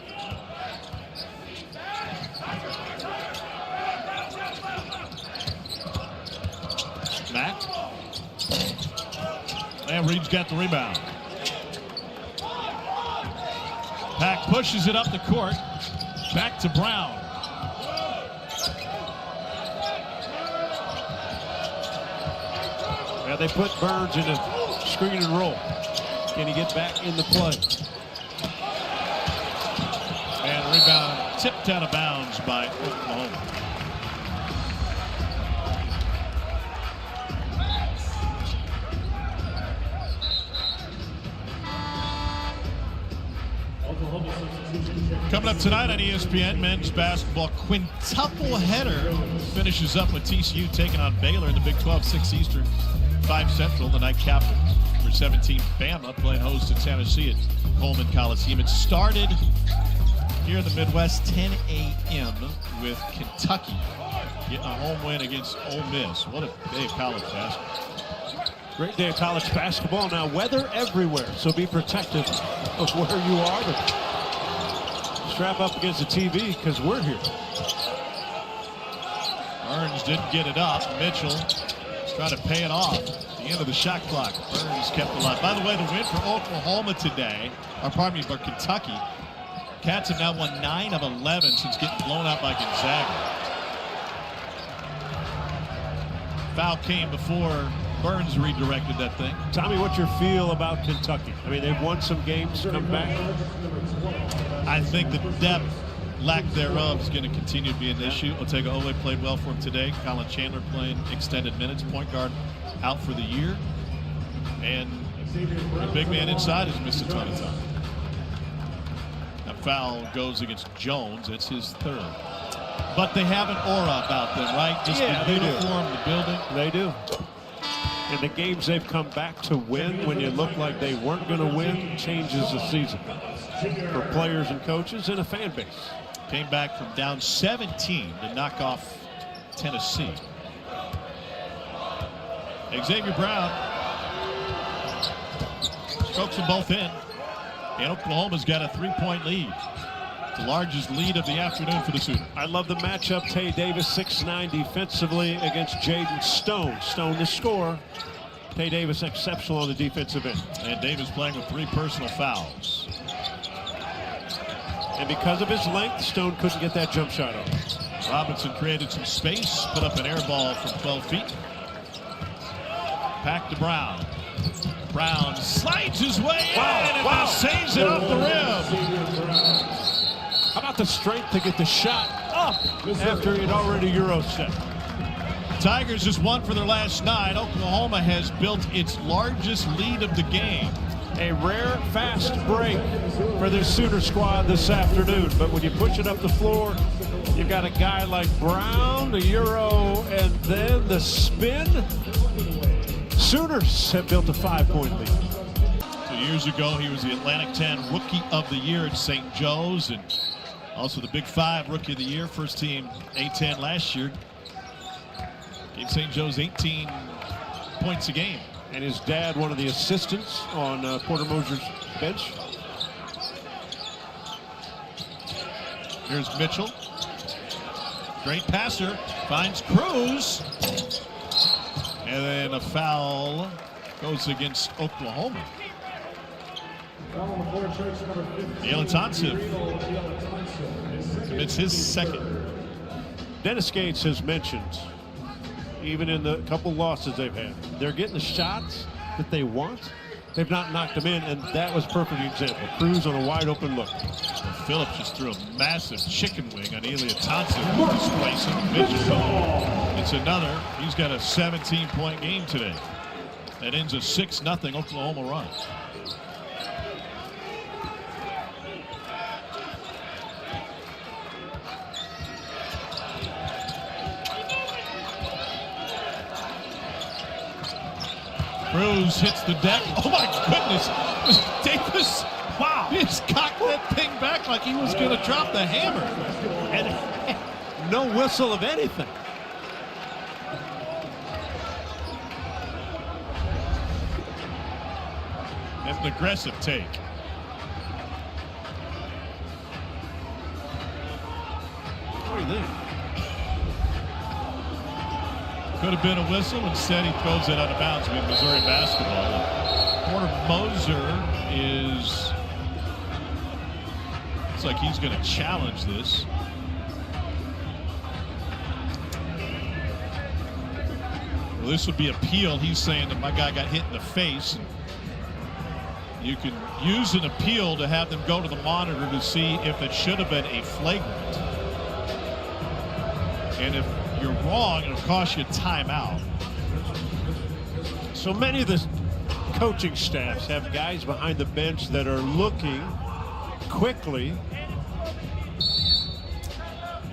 Mack. And Reed's got the rebound. Pack pushes it up the court. Back to Brown. Now they put Burns in a screen and roll. Can he get back in the play? And rebound tipped out of bounds by Oklahoma. Coming up tonight on ESPN, men's basketball quintuple header finishes up with TCU taking on Baylor in the Big 12, 6 Eastern, 5 Central. The night captains for 17 Bama playing host to Tennessee at Coleman Coliseum. It started here in the Midwest, 10 a.m. with Kentucky getting a home win against Ole Miss. What a day of college basketball. Great day of college basketball. Now, weather everywhere, so be protective of where you are. But strap up against the TV because we're here. Burns didn't get it up. Mitchell is trying to pay it off. At the end of the shot clock, Burns kept it alive. By the way, the win for Oklahoma today, or pardon me, for Kentucky. Cats have now won 9 of 11 since getting blown out by Gonzaga. Foul came before Burns redirected that thing. Tommy, what's your feel about Kentucky? I mean, they've won some games, come back. I think the depth, lack thereof, is going to continue to be an issue. Otega Ole played well for him today. Colin Chandler playing extended minutes. Point guard out for the year. And the big man inside has missed a ton of time. A foul goes against Jones. It's his 3rd. But they have an aura about them, right? Just the uniform, the building. They do. And the games they've come back to win when you look like they weren't going to win changes the season for players and coaches and a fan base. Came back from down 17 to knock off Tennessee. Xavier Brown strokes them both in. And Oklahoma's got a 3-point lead. The largest lead of the afternoon for the Sooners. I love the matchup. Tay Davis 6'9" defensively against Jaden Stone. Stone to score. Tay Davis exceptional on the defensive end. And Davis playing with 3 personal fouls. And because of his length, Stone couldn't get that jump shot off. Robinson created some space, put up an air ball from 12 feet. Back to Brown. Brown slides his way in and saves it off the rim. How about the strength to get the shot up after he'd already Euro set? Tigers just won for their last 9. Oklahoma has built its largest lead of the game. A rare fast break for the Sooner squad this afternoon. But when you push it up the floor, you've got a guy like Brown, the Euro, and then the spin. Sooners have built a 5-point lead. 2 years ago, he was the Atlantic 10 Rookie of the Year at St. Joe's, and also the Big 5 Rookie of the Year, first team A-10 last year. Gave St. Joe's 18 points a game. And his dad, one of the assistants on Porter Moser's bench. Here's Mitchell. Great passer. Finds Cruz. And then a foul goes against Oklahoma. Yelatonsiv commits his 2nd. Dennis Gates has mentioned, even in the couple losses they've had, they're getting the shots that they want. They've not knocked them in, and that was a perfect example. Cruz on a wide open look. Well, Phillips just threw a massive chicken wing on Yelatonsiv, displacing Mitchell. It's another. He's got a 17-point game today. That ends a 6-0 Oklahoma run. Cruz hits the deck. Oh my goodness. Davis, wow, he just cocked that thing back like he was going to drop the hammer. And no whistle of anything. That's an aggressive take. What do you think? Could have been a whistle. Instead, he throws it out of bounds with Missouri basketball. Porter Moser is, looks like he's going to challenge this. Well, this would be appeal. He's saying that my guy got hit in the face. You can use an appeal to have them go to the monitor to see if it should have been a flagrant. And if you're wrong, it'll cost you a timeout. So many of the coaching staffs have guys behind the bench that are looking quickly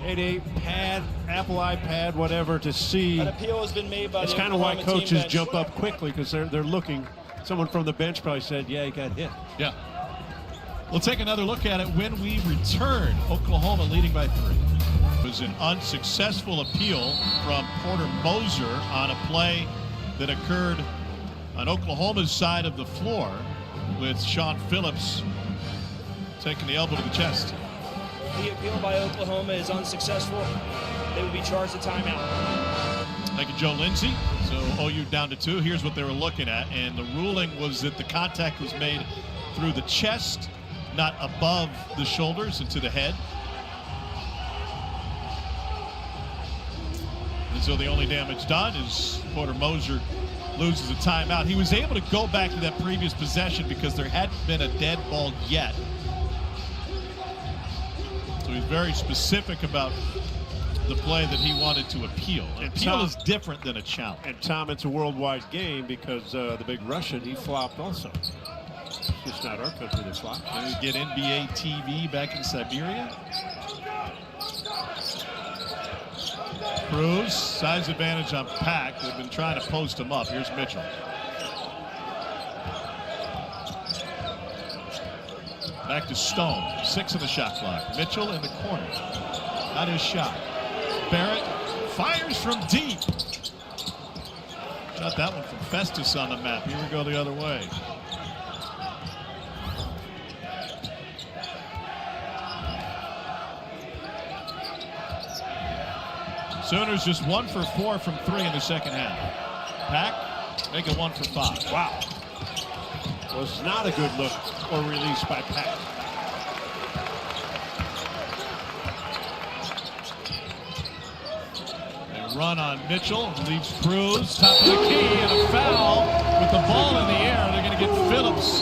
at a pad, Apple iPad, whatever, to see. An appeal has been made by It's the kind of why Oklahoma coaches team jump up quickly, because they're looking. Someone from the bench probably said, yeah, he got hit. Yeah. We'll take another look at it when we return. Oklahoma leading by 3. It was an unsuccessful appeal from Porter Moser on a play that occurred on Oklahoma's side of the floor, with Sean Phillips taking the elbow to the chest. The appeal by Oklahoma is unsuccessful. They will be charged a timeout. Thank you, Joe Lindsay. So OU down to 2. Here's what they were looking at, and the ruling was that the contact was made through the chest, not above the shoulders and to the head. And so the only damage done is Porter Moser loses a timeout. He was able to go back to that previous possession because there hadn't been a dead ball yet. So he's very specific about the play that he wanted to appeal. Appeal is different than a challenge. And Tom, it's a worldwide game because the big Russian, he flopped also. It's not our country that flopped. Can we get NBA TV back in Siberia? Cruz, size advantage on Pack. They've been trying to post him up. Here's Mitchell. Back to Stone. 6 in the shot clock. Mitchell in the corner. Not his shot. Barrett fires from deep. Got that one from Festus on the map. Here we go the other way. Sooners just 1 for 4 from 3 in the second half. Pack, make it 1 for 5. Wow. Was not a good look or release by Pack. They run on Mitchell, leaves Cruz, top of the key, and a foul with the ball in the air. They're going to get Phillips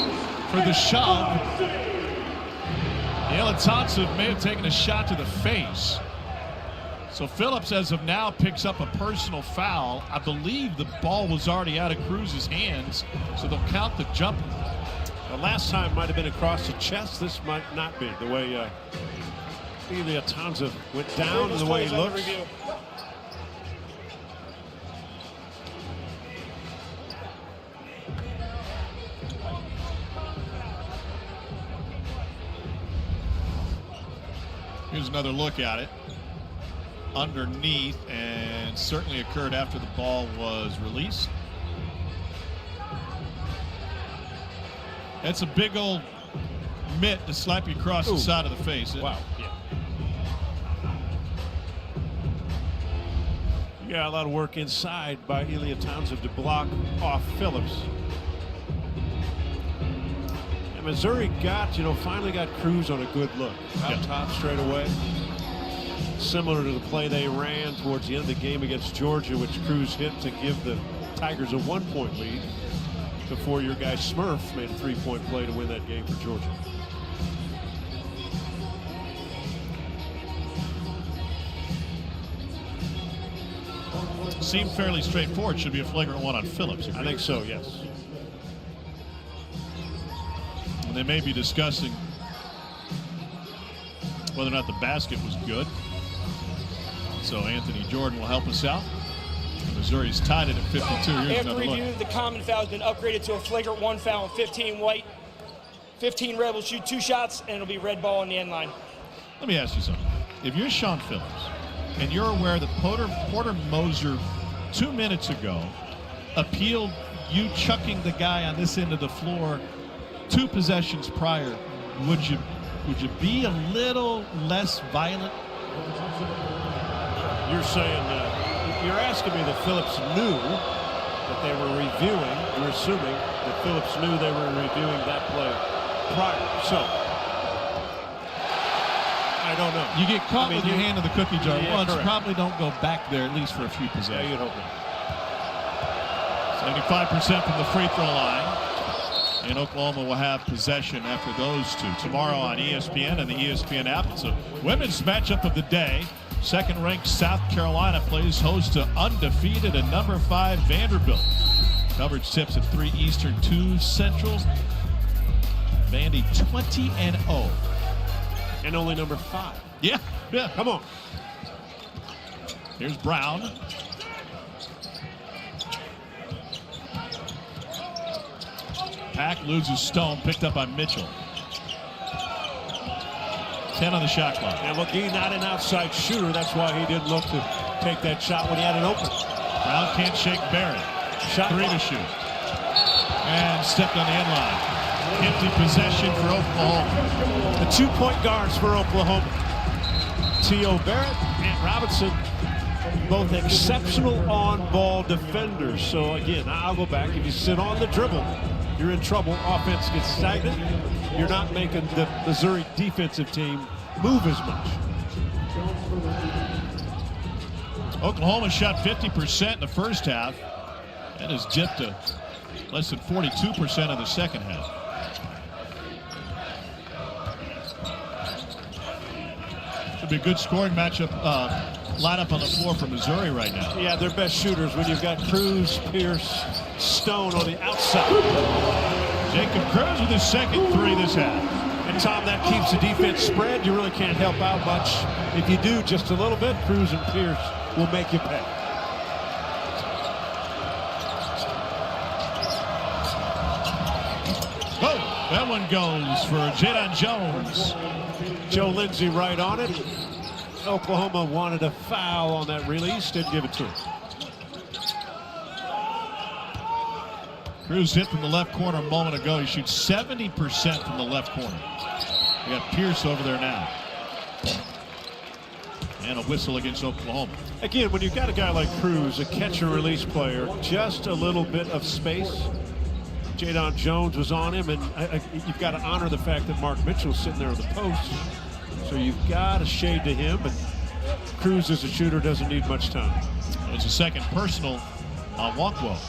for the shove. Yelatansev may have taken a shot to the face. So Phillips, as of now, picks up a personal foul. I believe the ball was already out of Cruz's hands, so they'll count the jump. The last time might have been across the chest. This might not be the way Yelatansev went down and the way he looks. Here's another look at it. Underneath, and certainly occurred after the ball was released. That's a big old mitt to slap you across the side of the face. Wow. Yeah, a lot of work inside by Yelatansev to block off Phillips. And Missouri got, finally got Cruz on a good look. Out top straight away. Similar to the play they ran towards the end of the game against Georgia, which Cruz hit to give the Tigers a 1-point lead before your guy Smurf made a 3-point play to win that game for Georgia. Seemed fairly straightforward. Should be a flagrant 1 on Phillips. I think so, yes. And they may be discussing whether or not the basket was good. So Anthony Jordan will help us out. Missouri's tied it at 52. Here's After review, the common foul has been upgraded to a flagrant 1 foul on 15 white. 15 red will shoot 2 shots, and it'll be red ball on the end line. Let me ask you something. If you're Sean Phillips and you're aware that Porter Moser 2 minutes ago appealed you chucking the guy on this end of the floor 2 possessions prior, would you be a little less violent? You're saying you're asking me that Phillips knew that they were reviewing. You're assuming that Phillips knew they were reviewing that play prior. So I don't know. You get caught with your hand in the cookie jar once, correct. probably don't go back there, at least for a few possessions. Yeah, you'd hope not. 75% from the free throw line. And Oklahoma will have possession after those two. Tomorrow on ESPN and the ESPN app. It's a women's matchup of the day. Second-ranked South Carolina plays host to undefeated and number 5 Vanderbilt. Coverage tips at 3 Eastern, 2 Central. Vandy 20-0. And only number 5. Yeah. Come on. Here's Brown. Pack loses Stone, picked up by Mitchell. 10 on the shot clock. And look, he's not an outside shooter. That's why he didn't look to take that shot when he had it open. Brown can't shake Barrett. Shot 3 to shoot. And stepped on the end line. Empty possession for Oklahoma. The 2 point guards for Oklahoma. T.O. Barrett and Robinson, both exceptional on-ball defenders. So again, I'll go back. If you sit on the dribble, you're in trouble. Offense gets stagnant. You're not making the Missouri defensive team move as much. Oklahoma shot 50% in the first half. That has dipped to less than 42% in the second half. Should be a good scoring matchup lineup on the floor for Missouri right now. Yeah, they're best shooters when you've got Cruz, Pierce, Stone on the outside. Jacob Cruz with his second 3 this half. And Tom, that keeps the defense spread. You really can't help out much. If you do just a little bit, Cruz and Pierce will make you pay. Oh, that one goes for Jadon Jones. Joe Lindsey right on it. Oklahoma wanted a foul on that release, didn't give it to him. Cruz hit from the left corner a moment ago. He shoots 70% from the left corner. We got Pierce over there now. And a whistle against Oklahoma. Again, when you've got a guy like Cruz, a catch-and-release player, just a little bit of space. Jadon Jones was on him, and you've got to honor the fact that Mark Mitchell's sitting there on the post. So you've got a shade to him, but Cruz as a shooter doesn't need much time. It was a second personal on Walkwell.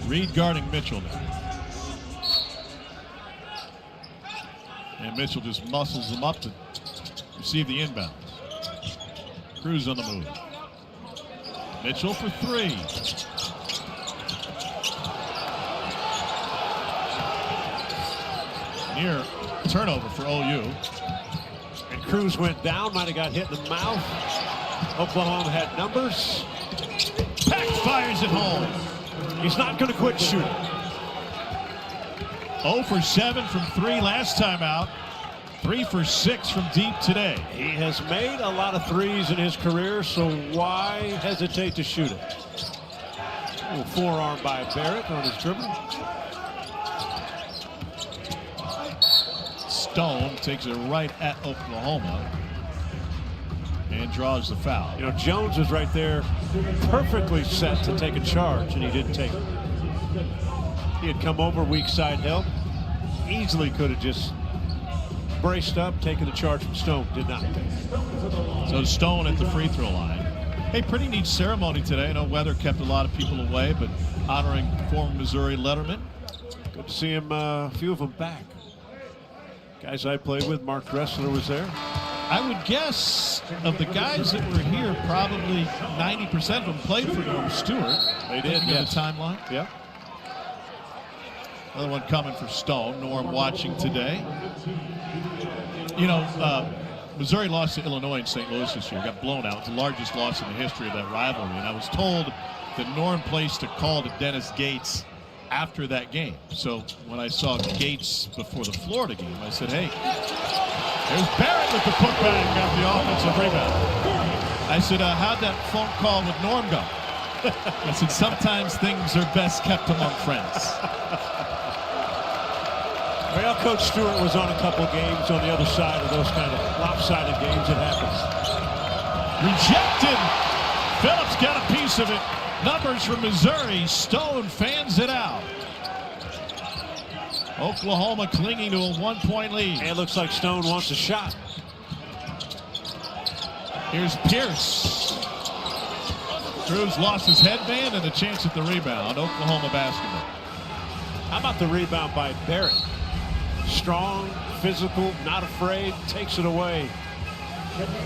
Reed guarding Mitchell now. And Mitchell just muscles him up to receive the inbounds. Cruz on the move. Mitchell for 3. Near turnover for OU. And Cruz went down, might have got hit in the mouth. Oklahoma had numbers. Pack fires it home. He's not going to quit shooting. 0 for 7 from 3 last time out. 3 for 6 from deep today. He has made a lot of threes in his career, so why hesitate to shoot it? A little forearm by Barrett on his dribble. Stone takes it right at Oklahoma and draws the foul. You know, Jones was right there perfectly set to take a charge, and he didn't take it. He had come over weak side help. Easily could have just braced up, taken the charge from Stone. Did not. So Stone at the free throw line. Hey, pretty neat ceremony today. I know weather kept a lot of people away, but honoring former Missouri letterman. Good to see him, a few of them back. Guys I played with, Mark Dressler was there. I would guess of the guys that were here, probably 90% of them played for Norm Stewart. They did, yes. The timeline. Yeah. Another one coming for Stone. Norm watching today. You know, Missouri lost to Illinois in St. Louis this year. Got blown out. The largest loss in the history of that rivalry. And I was told that Norm placed a call to Dennis Gates after that game. So when I saw Gates before the Florida game, I said, hey, there's Barrett with the putback, got the offensive rebound. I said, how'd that phone call with Norm go? I said, sometimes things are best kept among friends. Well, Coach Stewart was on a couple games on the other side of those kind of lopsided games. It happens. Rejected. Phillips got a piece of it. Numbers from Missouri. Stone fans it out. Oklahoma clinging to a 1-point lead. And it looks like Stone wants a shot. Here's Pierce. Cruz lost his headband and a chance at the rebound. Oklahoma basketball. How about the rebound by Barrett? Strong, physical, not afraid, takes it away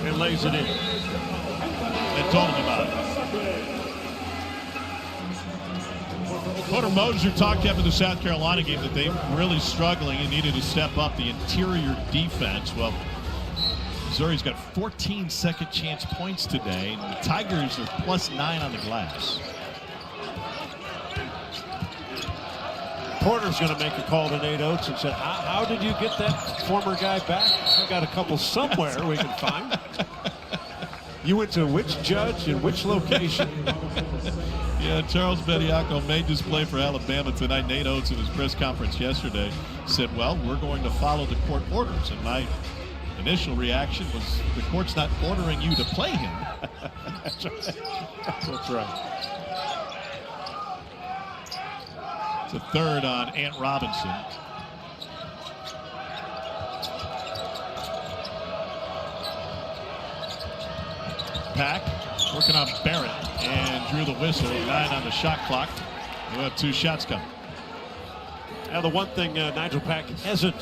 and lays it in. They told him about it. Porter Moser talked after the South Carolina game that they were really struggling and needed to step up the interior defense. Well, Missouri's got 14 second chance points today. And the Tigers are +9 on the glass. Porter's going to make a call to Nate Oates and said, how did you get that former guy back? I got a couple somewhere we can find. You went to which judge in which location? Yeah, Charles Bediako made this play for Alabama tonight. Nate Oates in his press conference yesterday said, well, we're going to follow the court orders. And my initial reaction was, the court's not ordering you to play him. That's right. That's right. It's a third on Ant Robinson. Pack working on Barrett and drew the whistle. 9 on the shot clock. We'll have 2 shots coming. Now the one thing Nigel Pack hasn't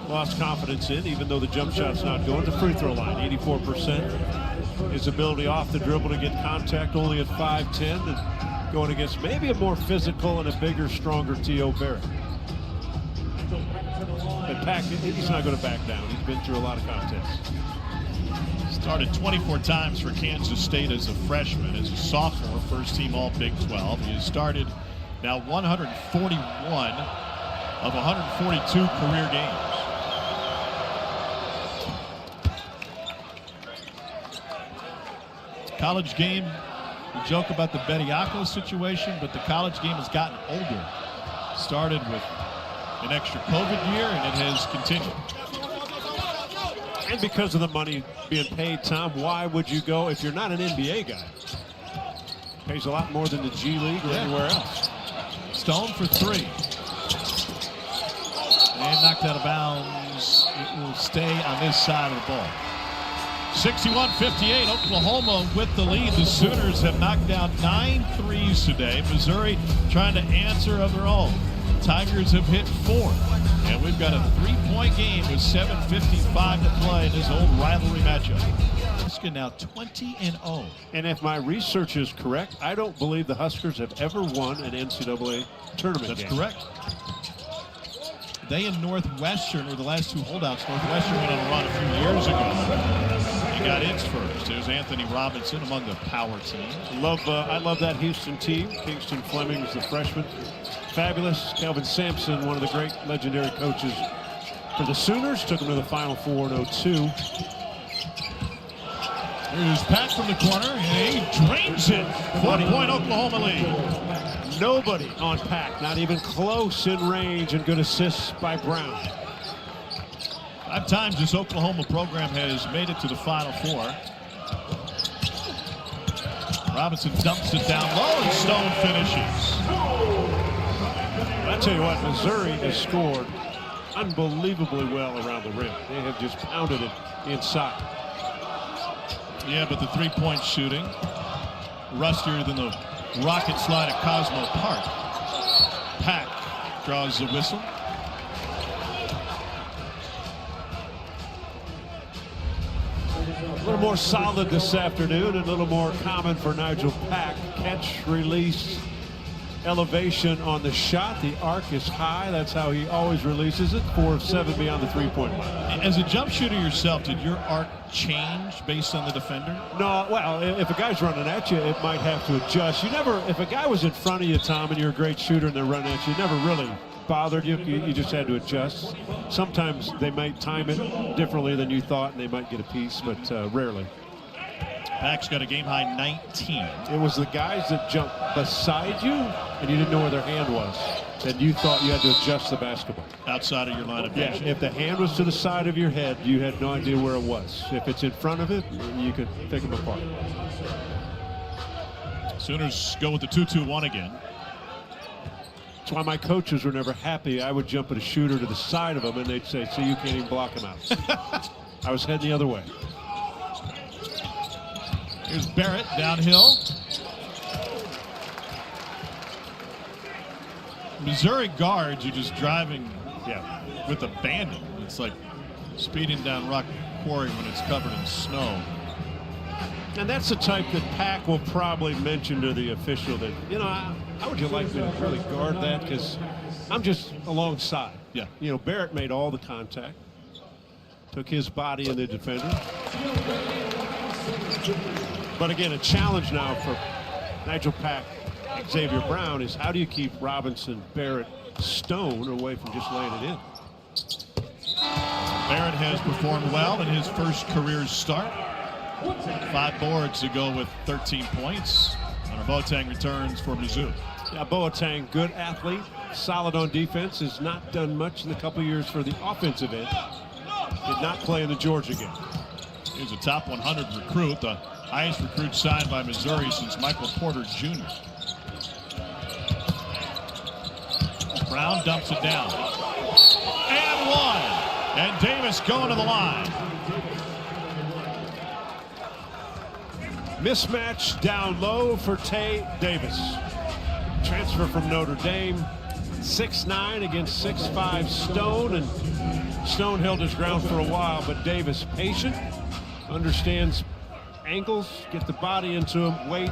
lost confidence in, even though the jump shot's not going, the free throw line, 84%. His ability off the dribble to get contact only at 5'10", and going against maybe a more physical and a bigger, stronger T.O. Barrett. But Pack, he's not going to back down. He's been through a lot of contests. Started 24 times for Kansas State as a freshman. As a sophomore, first team all Big 12. He has started now 141 of 142 career games. College game, we joke about the Bediako situation, but the college game has gotten older. Started with an extra COVID year, and it has continued. And because of the money being paid, Tom, why would you go if you're not an NBA guy? Pays a lot more than the G League or anywhere else. Stone for 3. And knocked out of bounds. It will stay on this side of the ball. 61-58, Oklahoma with the lead. The Sooners have knocked down 9 threes today. Missouri trying to answer of their own. Tigers have hit 4. And we've got a 3-point game with 7:55 to play in this old rivalry matchup. Husker now 20-0. And if my research is correct, I don't believe the Huskers have ever won an NCAA tournament game. That's correct. They and Northwestern were the last 2 holdouts. Northwestern went on a run a few years ago. He got its first. There's Anthony Robinson among the power teams. I love that Houston team. Kingston Fleming is the freshman. Fabulous. Kelvin Sampson, one of the great legendary coaches for the Sooners, took them to the Final Four in 02. Here's Pack from the corner, and he drains it. 4-point Oklahoma lead. Nobody on Pack, not even close in range, and good assists by Brown. 5 times this Oklahoma program has made it to the Final Four. Robinson dumps it down low, and Stone finishes. I tell you what, Missouri has scored unbelievably well around the rim. They have just pounded it inside. Yeah, but the 3-point shooting, rustier than the rocket slide at Cosmo Park. Pack draws the whistle. A little more solid this afternoon, and a little more common for Nigel Pack. Catch, release, elevation on the shot. The arc is high. That's how he always releases it. 4 of 7 beyond the 3-point line. As a jump shooter yourself, did your arc change based on the defender? No, well, if a guy's running at you, it might have to adjust. You never, if a guy was in front of you, Tom, and you're a great shooter and they're running at you, it never really bothered you. You just had to adjust. Sometimes they might time it differently than you thought, and they might get a piece, but rarely. Pack's got a game-high 19. It was the guys that jumped beside you, and you didn't know where their hand was, and you thought you had to adjust the basketball. Outside of your line of vision. Yeah, if the hand was to the side of your head, you had no idea where it was. If it's in front of it, you could pick them apart. Sooners go with the 2-2-1 again. That's why my coaches were never happy. I would jump at a shooter to the side of them, and they'd say, see, you can't even block him out. I was heading the other way. Here's Barrett downhill. Missouri guards are just driving with abandon. It's like speeding down Rock Quarry when it's covered in snow. And that's the type that Pack will probably mention to the official that, you know, how would you like me to really guard that? Because I'm just alongside. Yeah. You know, Barrett made all the contact, took his body in the defender. But again, a challenge now for Nigel Pack, Xavier Brown is how do you keep Robinson, Barrett, Stone away from just laying it in? Barrett has performed well in his first career start. 5 boards to go with 13 points. And Boateng returns for Mizzou. Yeah, Boateng, good athlete, solid on defense, has not done much in a couple years for the offensive end. Did not play in the Georgia game. He's a top 100 recruit, the highest recruit signed by Missouri since Michael Porter Jr. Brown dumps it down. And one. And Davis going to the line. Mismatch down low for Tay Davis. Transfer from Notre Dame. 6'9" against 6'5" Stone. And Stone held his ground for a while, but Davis patient. Understands angles, get the body into him, wait,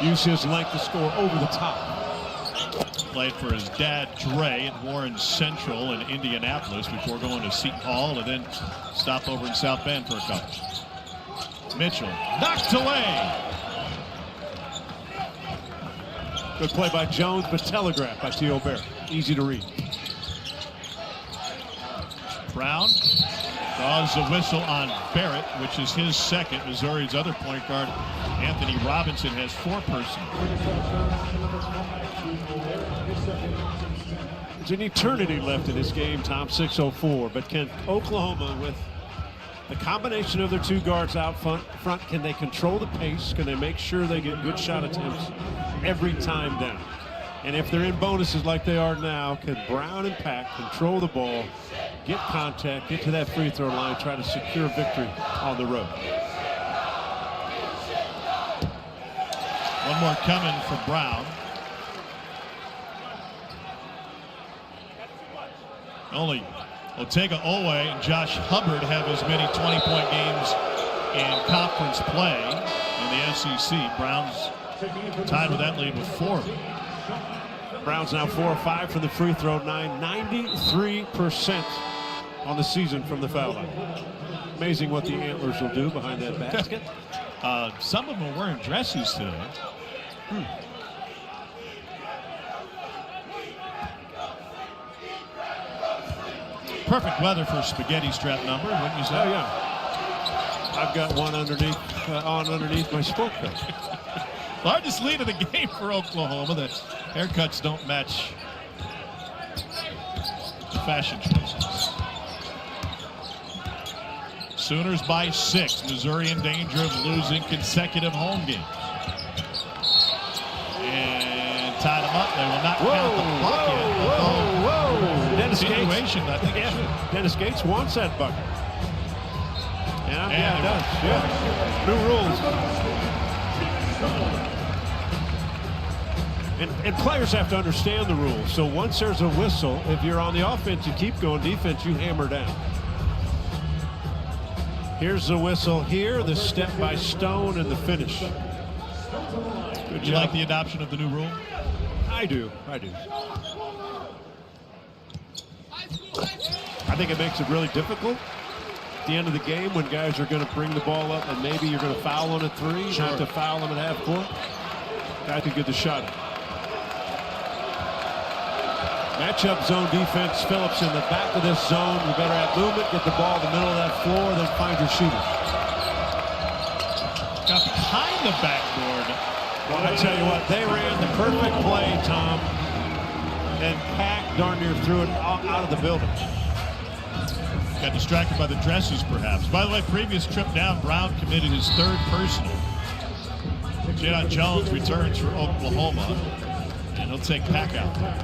use his length to score over the top. Played for his dad, Dre, at Warren Central in Indianapolis before going to Seton Hall and then stop over in South Bend for a couple. Mitchell knocked away. Good play by Jones, but telegraphed by T.O. Barrett. Easy to read. Brown draws the whistle on Barrett, which is his second. Missouri's other point guard, Anthony Robinson, has 4 personal. There's an eternity left in this game, Tom. 6:04. But can Oklahoma, with the combination of their 2 guards out front, can they control the pace? Can they make sure they get good shot attempts every time down? And if they're in bonuses like they are now, can Brown and Pack control the ball, get contact, get to that free throw line, try to secure victory on the road? One more coming for Brown. Only Otega Owe and Josh Hubbard have as many 20-point games in conference play in the SEC. Brown's tied with that lead with 4. Brown's now 4 or 5 from the free throw line, 93% on the season from the foul line. Amazing what the Antlers will do behind that basket. Some of them are wearing dresses today. Perfect weather for a spaghetti strap number, wouldn't you say? Oh yeah, I've got one underneath my sport coat. Largest lead of the game for Oklahoma. The haircuts don't match the fashion choices. Sooners by 6. Missouri in danger of losing consecutive home games. And tied them up. They will not count the bucket. Dennis Continuation, Gates. I think. Yeah. Dennis Gates wants that bucket. Yeah, it does. Yeah. New rules. And players have to understand the rules. So once there's a whistle, if you're on the offense, you keep going. Defense, you hammer down. Here's the whistle here, the step by Stone, and the finish. Good you like the adoption of the new rule? I do. I think it makes it really difficult at the end of the game when guys are going to bring the ball up and maybe you're going to foul on a 3, sure. Not to foul them at half court. Guy could get the shot up. Matchup zone defense. Phillips in the back of this zone. You better have movement, get the ball in the middle of that floor, then find your shooter. Got behind the backboard. Well, I tell you what, they ran the perfect play, Tom, and Pack darn near threw it out of the building. Got distracted by the dresses, perhaps. By the way, previous trip down, Brown committed his 3rd personal. Jadon Jones returns for Oklahoma, and he'll take Pack out there.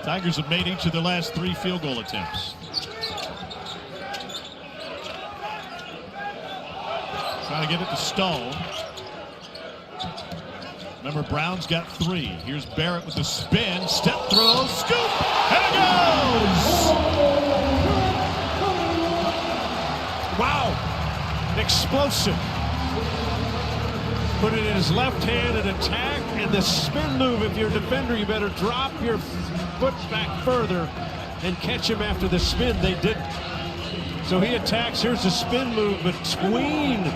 Tigers have made each of their last 3 field goal attempts. Trying to get it to Stone. Remember, Brown's got 3. Here's Barrett with the spin. Step through. Scoop. And it goes. Wow. Explosive. Put it in his left hand and attack. And the spin move. If you're a defender, you better drop your foot back further and catch him after the spin. They didn't. So he attacks. Here's the spin move between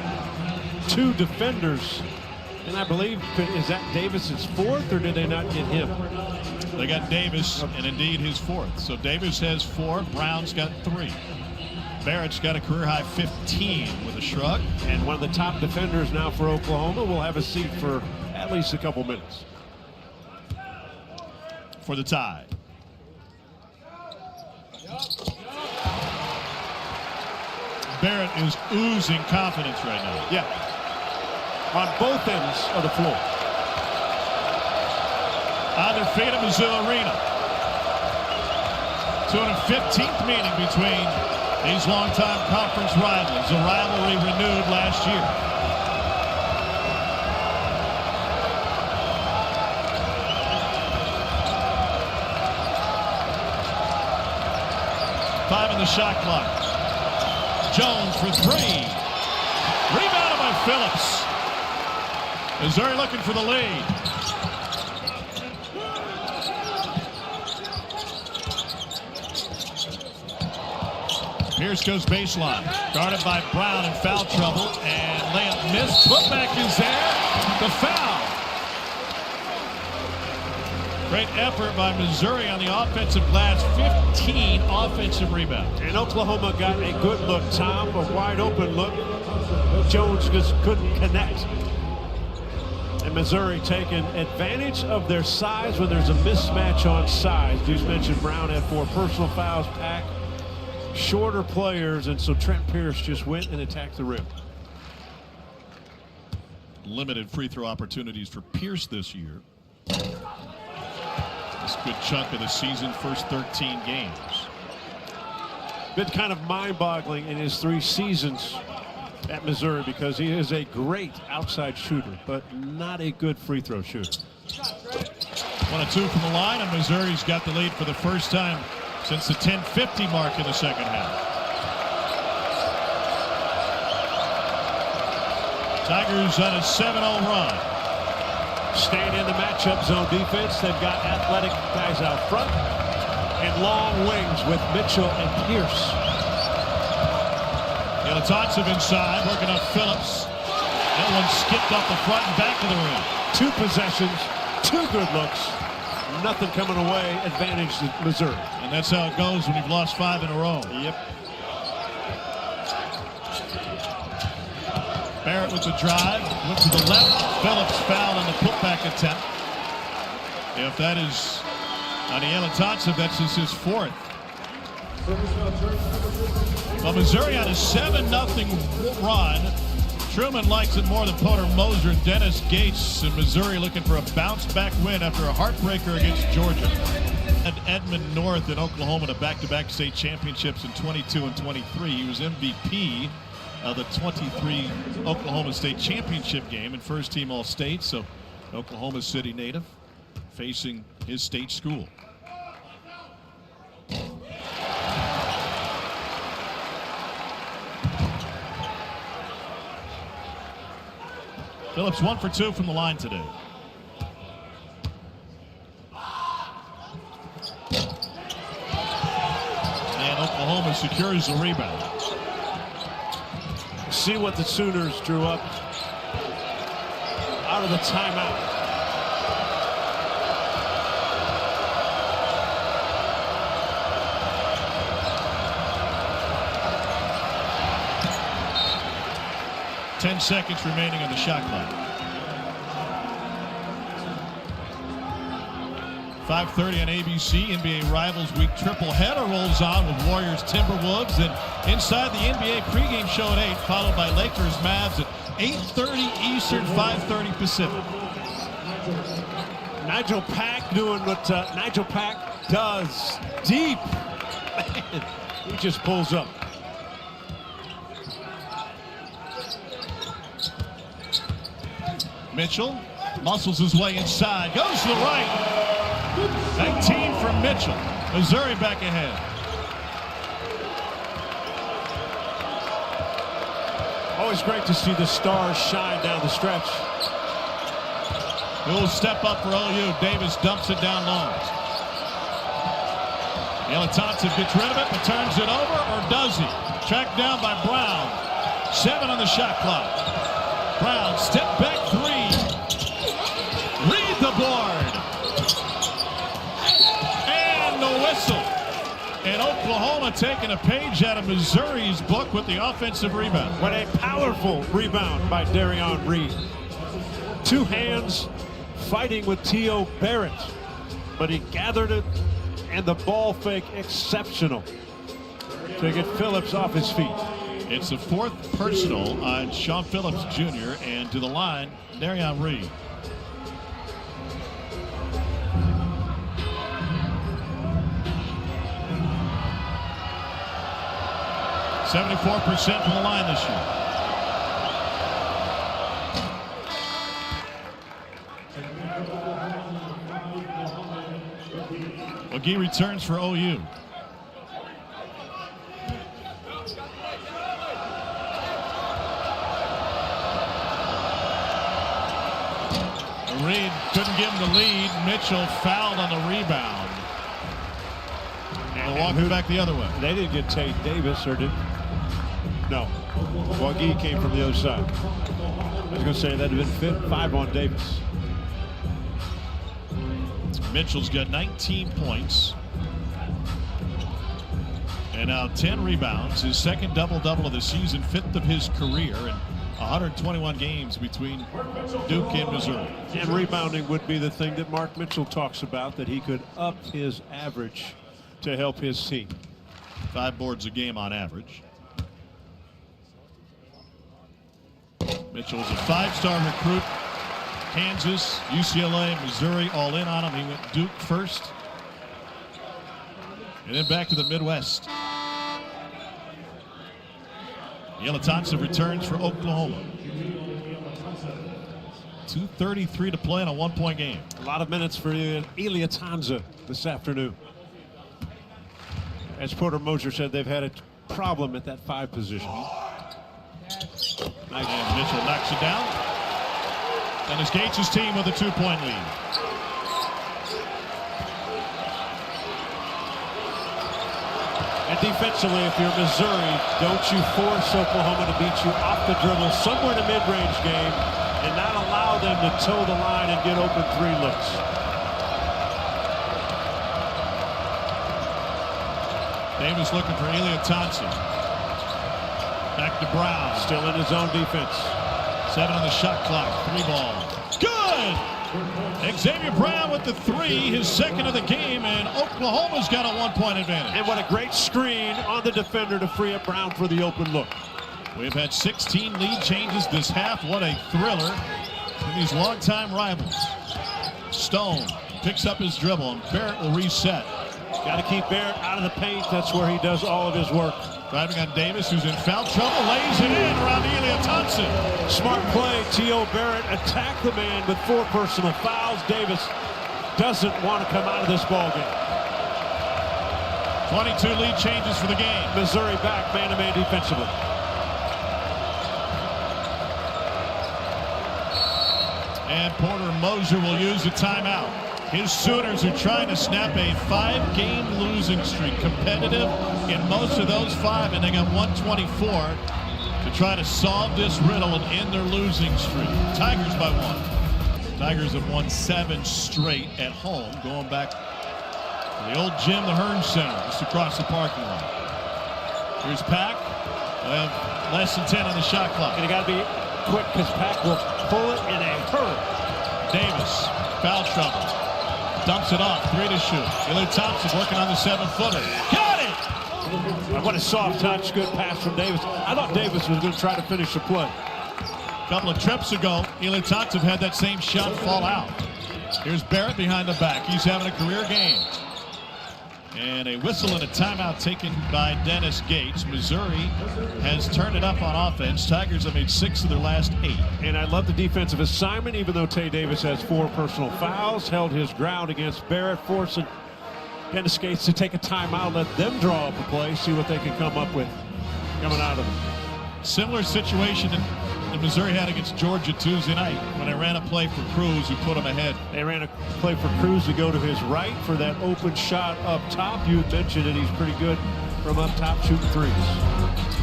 2 defenders. And I believe, is that Davis's 4th, or did they not get him? They got Davis, and indeed his 4th. So Davis has 4. Brown's got 3. Barrett's got a career-high 15 with a shrug. And one of the top defenders now for Oklahoma will have a seat for at least a couple minutes. For the tie. Barrett is oozing confidence right now. Yeah. On both ends of the floor. On their feet at Mizzou Arena. 215th meeting between these longtime conference rivals. A rivalry renewed last year. Five on the shot clock. Jones for 3. Rebounded by Phillips. Missouri looking for the lead. Pierce goes baseline. Guarded by Brown in foul trouble. And layup missed. Putback is there. The foul. Great effort by Missouri on the offensive glass. 15 offensive rebounds. And Oklahoma got a good look, Tom, a wide open look. Jones just couldn't connect. And Missouri taking advantage of their size when there's a mismatch on size. You mentioned Brown had 4 personal fouls. Pack shorter players, and so Trent Pierce just went and attacked the rim. Limited free throw opportunities for Pierce this year. This good chunk of the season, first 13 games. Been kind of mind-boggling in his 3 seasons at Missouri because he is a great outside shooter, but not a good free throw shooter. 1 of 2 from the line, and Missouri's got the lead for the first time since the 10:50 mark in the second half. Tigers on a 7-0 run. Staying in the matchup zone defense. They've got athletic guys out front and long wings with Mitchell and Pierce. Yelatotsov inside, working on Phillips. That one skipped off the front and back to the rim. 2 possessions, 2 good looks. Nothing coming away. Advantage to Missouri. And that's how it goes when you've lost 5 in a row. Yep. Barrett with the drive, went to the left. Phillips fouled on the putback attempt. If that is on Yelatotsov, that's just his 4th. Well, Missouri on a 7-0 run. Truman likes it more than Porter Moser and Dennis Gates. And Missouri looking for a bounce-back win after a heartbreaker against Georgia. And Edmond North in Oklahoma to back-to-back state championships in 22 and 23. He was MVP of the 23 Oklahoma State championship game and first-team All-State. So Oklahoma City native facing his state school. Phillips 1 for 2 from the line today. And Oklahoma secures the rebound. See what the Sooners drew up out of the timeout. Ten seconds remaining on the shot clock. 5:30 on ABC. NBA Rivals Week triple header rolls on with Warriors Timberwolves, and inside the NBA pregame show at 8, followed by Lakers Mavs at 8:30 Eastern, 5:30 Pacific. Nigel Pack doing what Nigel Pack does. Deep. Man, he just pulls up. Mitchell muscles his way inside, goes to the right. 19 from Mitchell. Missouri back ahead. Always great to see the stars shine down the stretch. Who will step up for OU? Davis dumps it down low. Thompson gets rid of it, but turns it over, or does he? Tracked down by Brown. 7 on the shot clock. Brown, step back 3. Read the board. And the whistle. And Oklahoma taking a page out of Missouri's book with the offensive rebound. What a powerful rebound by Darion Reed. 2 hands fighting with T.O. Barrett, but he gathered it, and the ball fake exceptional to get Phillips off his feet. It's the 4th personal on Sean Phillips Jr. and to the line, Darion Reed. .74% from the line this year. McGee returns for OU. Reed couldn't give him the lead. Mitchell fouled on the rebound. And walking back the other way. They didn't get Tate Davis, or did? No. Wagee came from the other side. I was going to say that'd have been 5 on Davis. Mitchell's got 19 points. And now 10 rebounds. His second double-double of the season, 5th of his career, and 121 games between Duke and Missouri. And rebounding would be the thing that Mark Mitchell talks about, that he could up his average to help his team. 5 boards a game on average. Mitchell was a 5-star recruit. Kansas, UCLA, Missouri all in on him. He went Duke first. And then back to the Midwest. Thompson returns for Oklahoma. 2:33 to play in a 1-point game. A lot of minutes for Elia Tanza this afternoon. As Porter Moser said, they've had a problem at that 5 position. Nice. And Mitchell knocks it down. And it's Gates' team with a 2-point lead. And defensively, if you're Missouri, don't you force Oklahoma to beat you off the dribble somewhere in a mid-range game and not allow them to toe the line and get open 3 looks. Davis looking for Elia Thompson. Back to Brown. Still in his own defense. 7 on the shot clock. 3 ball. Good! Xavier Brown with the 3, his second of the game, and Oklahoma's got a 1-point advantage. And what a great screen on the defender to free up Brown for the open look. We've had 16 lead changes this half. What a thriller for these longtime rivals. Stone picks up his dribble, and Barrett will reset. Got to keep Barrett out of the paint. That's where he does all of his work. Driving on Davis, who's in foul trouble, lays it in around Elia Thompson. Smart play. T.O. Barrett attacked the man with 4 personal fouls. Davis doesn't want to come out of this ball game. 22 lead changes for the game. Missouri back man-to-man defensively. And Porter Moser will use a timeout. His Sooners are trying to snap a 5-game losing streak, competitive in most of those 5, and they got 124 to try to solve this riddle and end their losing streak. Tigers by 1. Tigers have won 7 straight at home, going back to the old gym, the Hearn Center, just across the parking lot. Here's Pack. They have less than 10 on the shot clock. And you got to be quick because Pack will pull it in a hurry. Davis, foul trouble. Dumps it off, 3 to shoot. Elia Thompson working on the 7-footer. Got it! What a soft touch, good pass from Davis. I thought Davis was going to try to finish the play. A couple of trips ago, Elia Thompson had that same shot fall out. Here's Barrett behind the back. He's having a career game. And a whistle and a timeout taken by Dennis Gates. Missouri has turned it up on offense. Tigers have made 6 of their last 8. And I love the defensive assignment, even though Tay Davis has 4 personal fouls, held his ground against Barrett, forcing Dennis Gates to take a timeout, let them draw up a play, see what they can come up with coming out of it. Similar situation that Missouri had against Georgia Tuesday night when they ran a play for Cruz who put them ahead. They ran a play for Cruz to go to his right for that open shot up top. You had mentioned that he's pretty good from up top shooting threes.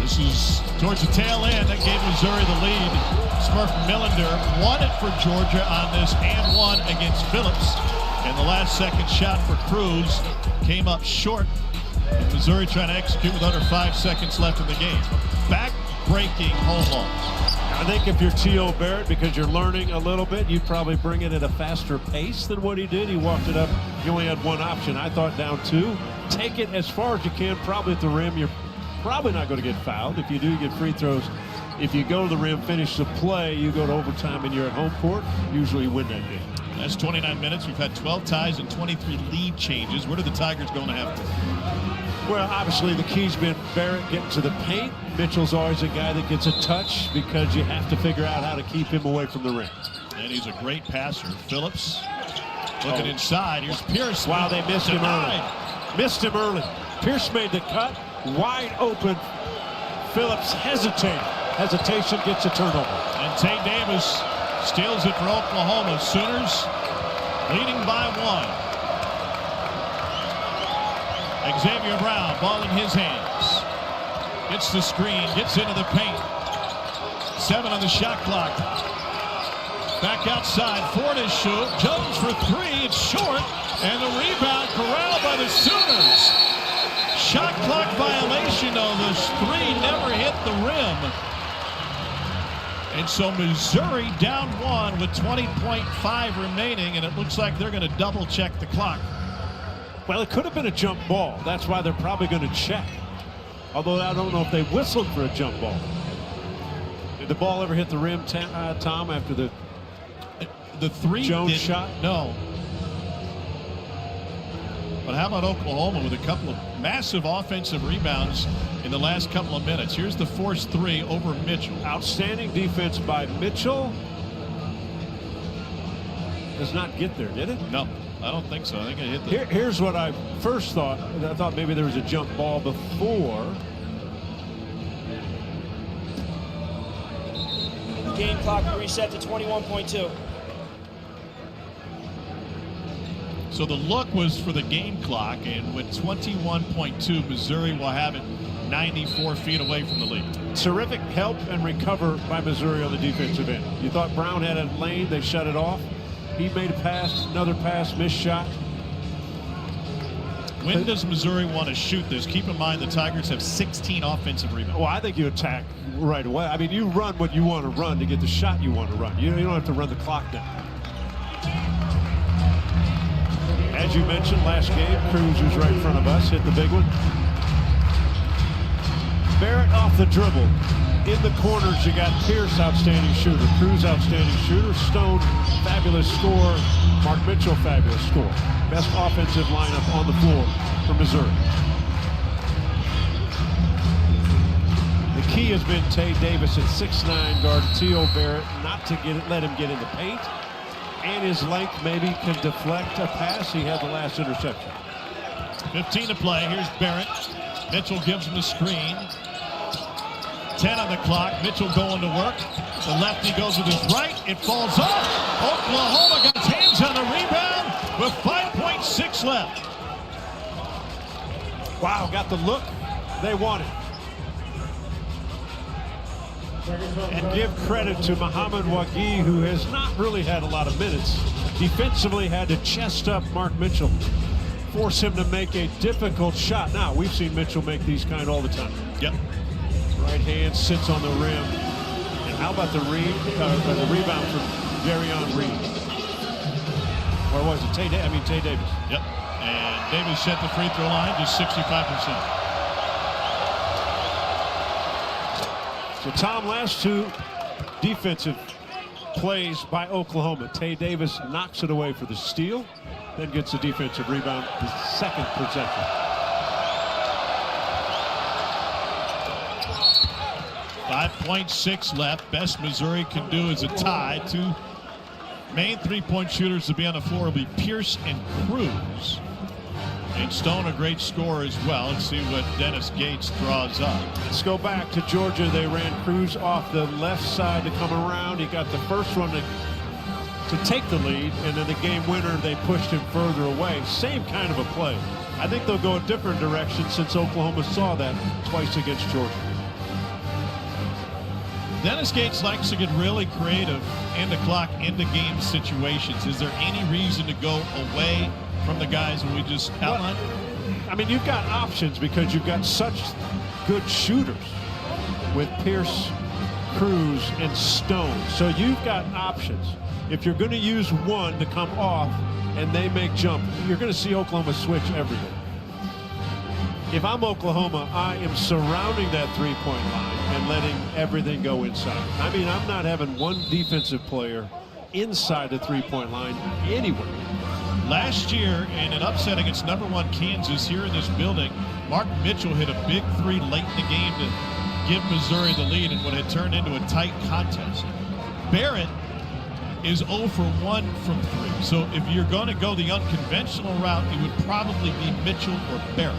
This is towards the tail end. That gave Missouri the lead. Smurf Millender won it for Georgia on this and one against Phillips. And the last second shot for Cruz came up short. And Missouri trying to execute with under 5 seconds left in the game. Back-breaking home run. I think if you're T.O. Barrett, because you're learning a little bit, you'd probably bring it at a faster pace than what he did. He walked it up. He only had one option. I thought down 2. Take it as far as you can, probably at the rim. You're probably not going to get fouled. If you do, you get free throws. If you go to the rim, finish the play, you go to overtime and you're at home court, usually you win that game. That's 29 minutes. We've had 12 ties and 23 lead changes. Where are the Tigers going to have to? Well, obviously the key's been Barrett getting to the paint. Mitchell's always a guy that gets a touch because you have to figure out how to keep him away from the rim. And he's a great passer. Phillips looking inside. Here's Pierce. Wow, they missed him early. Missed him early. Pierce made the cut. Wide open. Phillips hesitated. Hesitation gets a turnover. And Tay Davis steals it for Oklahoma. Sooners leading by 1. Xavier Brown, ball in his hands. Gets the screen, gets into the paint. 7 on the shot clock. Back outside, 4 to shoot. Jones for 3, it's short. And the rebound corralled by the Sooners. Shot clock violation, though. The 3 never hit the rim. And so Missouri down 1 with 20.5 remaining, and it looks like they're going to double check the clock. Well, it could have been a jump ball. That's why they're probably going to check. Although I don't know if they whistled for a jump ball. Did the ball ever hit the rim, Tom, after the 3 Jones shot? No. But how about Oklahoma with a couple of massive offensive rebounds in the last couple of minutes? Here's the forced 3 over Mitchell. Outstanding defense by Mitchell. Does not get there, did it? No. I don't think so. I think it hit the... Here's what I first thought. I thought maybe there was a jump ball before. Game clock reset to 21.2. So the look was for the game clock, and with 21.2, Missouri will have it 94 feet away from the lead. Terrific help and recover by Missouri on the defensive end. You thought Brown had a lane, they shut it off. He made a pass, another pass, missed shot. When does Missouri want to shoot this? Keep in mind the Tigers have 16 offensive rebounds. Well, I think you attack right away. I mean, you run what you want to run to get the shot you want to run. You don't have to run the clock down. As you mentioned, last game, Cruz, who's right in front of us, hit the big one. Barrett off the dribble. In the corners, you got Pierce, outstanding shooter. Cruz, outstanding shooter. Stone, fabulous score. Mark Mitchell, fabulous score. Best offensive lineup on the floor for Missouri. The key has been Tay Davis at 6'9", guard T.O. Barrett, not to let him get in the paint. And his length maybe can deflect a pass. He had the last interception. 15 to play. Here's Barrett. Mitchell gives him the screen. 10 on the clock. Mitchell going to work. The lefty goes with his right. It falls off. Oklahoma got his hands on the rebound with 5.6 left. Wow, got the look they wanted. And give credit to Muhammad Wagi, who has not really had a lot of minutes. Defensively had to chest up Mark Mitchell. Force him to make a difficult shot. Now, we've seen Mitchell make these kind all the time. Yep. Right hand sits on the rim. And how about the rebound from Jerrion Reed? Or was it Tay Davis? Yep. And Davis set the free throw line, just 65%. So Tom, last 2 defensive plays by Oklahoma. Tay Davis knocks it away for the steal, then gets a defensive rebound the second possession. .6 left. Best Missouri can do is a tie. Two main three-point shooters to be on the floor will be Pierce and Cruz. And Stone, a great scorer as well. Let's see what Dennis Gates draws up. Let's go back to Georgia. They ran Cruz off the left side to come around. He got the first one to take the lead, and then the game winner, they pushed him further away. Same kind of a play. I think they'll go a different direction since Oklahoma saw that twice against Georgia. Dennis Gates likes to get really creative in the clock, in the game situations. Is there any reason to go away from the guys we just outlined? I mean, you've got options because you've got such good shooters with Pierce, Cruz, and Stone. So you've got options. If you're going to use one to come off and they make jump, you're going to see Oklahoma switch every day. If I'm Oklahoma, I am surrounding that three-point line and letting everything go inside. I mean, I'm not having one defensive player inside the three-point line anywhere. Last year, in an upset against #1 Kansas here in this building, Mark Mitchell hit a big three late in the game to give Missouri the lead in what had turned into a tight contest. Barrett is 0 for 1 from 3. So if you're going to go the unconventional route, it would probably be Mitchell or Barrett.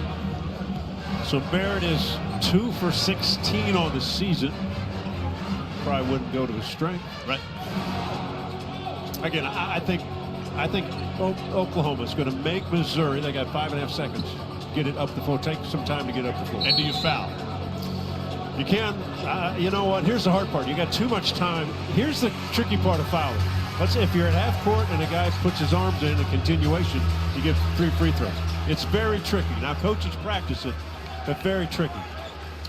So Barrett is 2 for 16 on the season. Probably wouldn't go to his strength. Right. Again, I think Oklahoma is going to make Missouri. They got 5.5 seconds to get it up the floor. Take some time to get up the floor. And do you foul? You can. You know what? Here's the hard part. You got too much time. Here's the tricky part of fouling. Let's say if you're at half court and a guy puts his arms in a continuation, you get 3 free throws. It's very tricky. Now coaches practice it, but very tricky.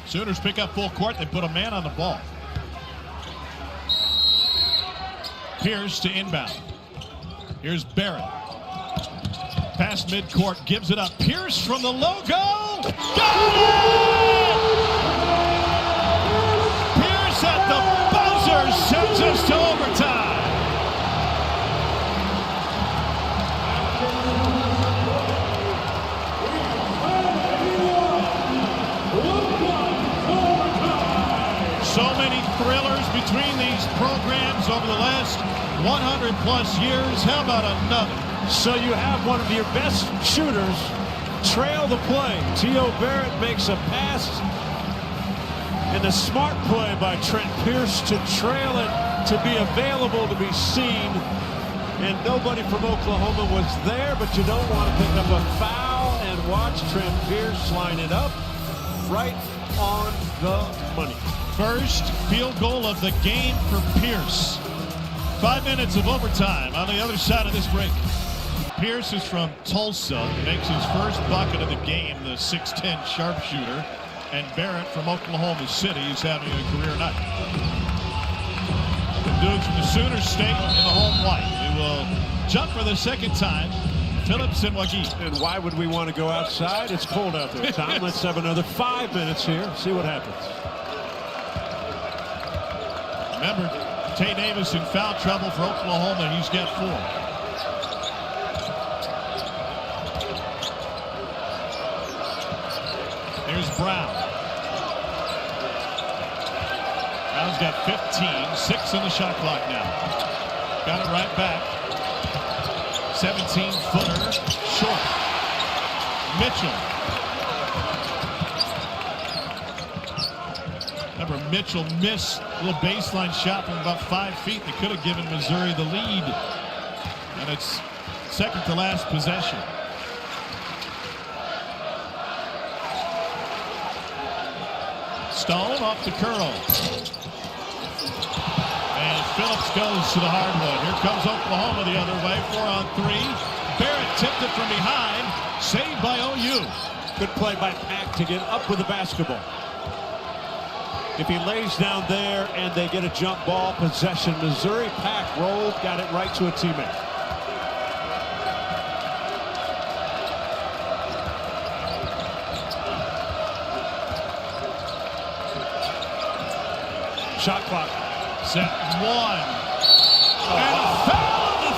Sooners pick up full court. They put a man on the ball. Pierce to inbound. Here's Barrett. Past midcourt, gives it up. Pierce from the logo. Got it! Pierce at the buzzer sends us to overtime. So many thrillers between these programs over the last 100+ years. How about another? So you have one of your best shooters trail the play. T.O. Barrett makes a pass, and a smart play by Trent Pierce to trail it, to be available, to be seen. And nobody from Oklahoma was there, but you don't want to pick up a foul and watch Trent Pierce line it up right on the money. First field goal of the game for Pierce. 5 minutes of overtime on the other side of this break. Pierce is from Tulsa, makes his first bucket of the game, the 6'10 sharpshooter. And Barrett from Oklahoma City is having a career night. The dudes from the Sooners State in the home white. We will jump for the second time. Phillips and Wagee. And why would we want to go outside? It's cold out there, Tom. Let's have another 5 minutes here. See what happens. Remember, Tay Davis in foul trouble for Oklahoma. He's got 4. Here's Brown. Brown's got 15, 6 in the shot clock now. Got it right back. 17-footer, short. Mitchell. Remember, Mitchell missed a little baseline shot from about 5 feet that could have given Missouri the lead. And it's second to last possession. Stone off the curl. And Phillips goes to the hardwood. Here comes Oklahoma the other way. 4 on 3. Barrett tipped it from behind. Saved by OU. Good play by Pack to get up with the basketball. If he lays down there and they get a jump ball possession, Missouri. Pack rolled, got it right to a teammate. Shot clock set 1. And fouled the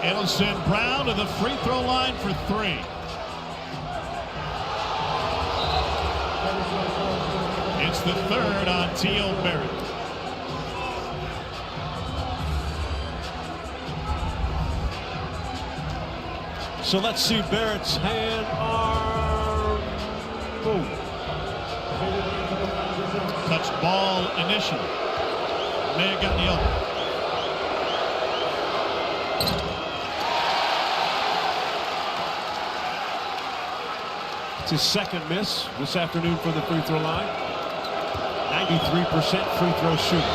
three. It'll send Brown to the free throw line for three. It's the third on T.O. Barrett. So let's see Barrett's hand, arm, boom. Touched ball initially. May have gotten the open. It's his second miss this afternoon from the free throw line. 93% free throw shooter.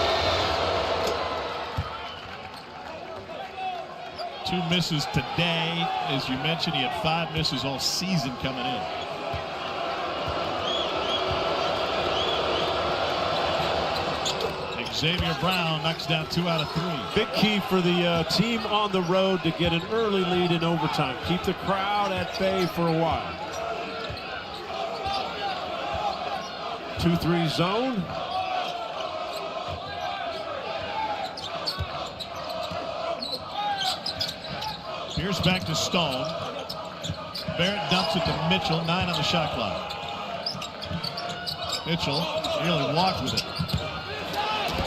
Two misses today. As you mentioned, he had 5 misses all season coming in. Xavier Brown knocks down 2 out of 3. Big key for the team on the road to get an early lead in overtime. Keep the crowd at bay for a while. 2-3 zone. Here's back to Stone. Barrett dumps it to Mitchell. 9 on the shot clock. Mitchell nearly walked with it.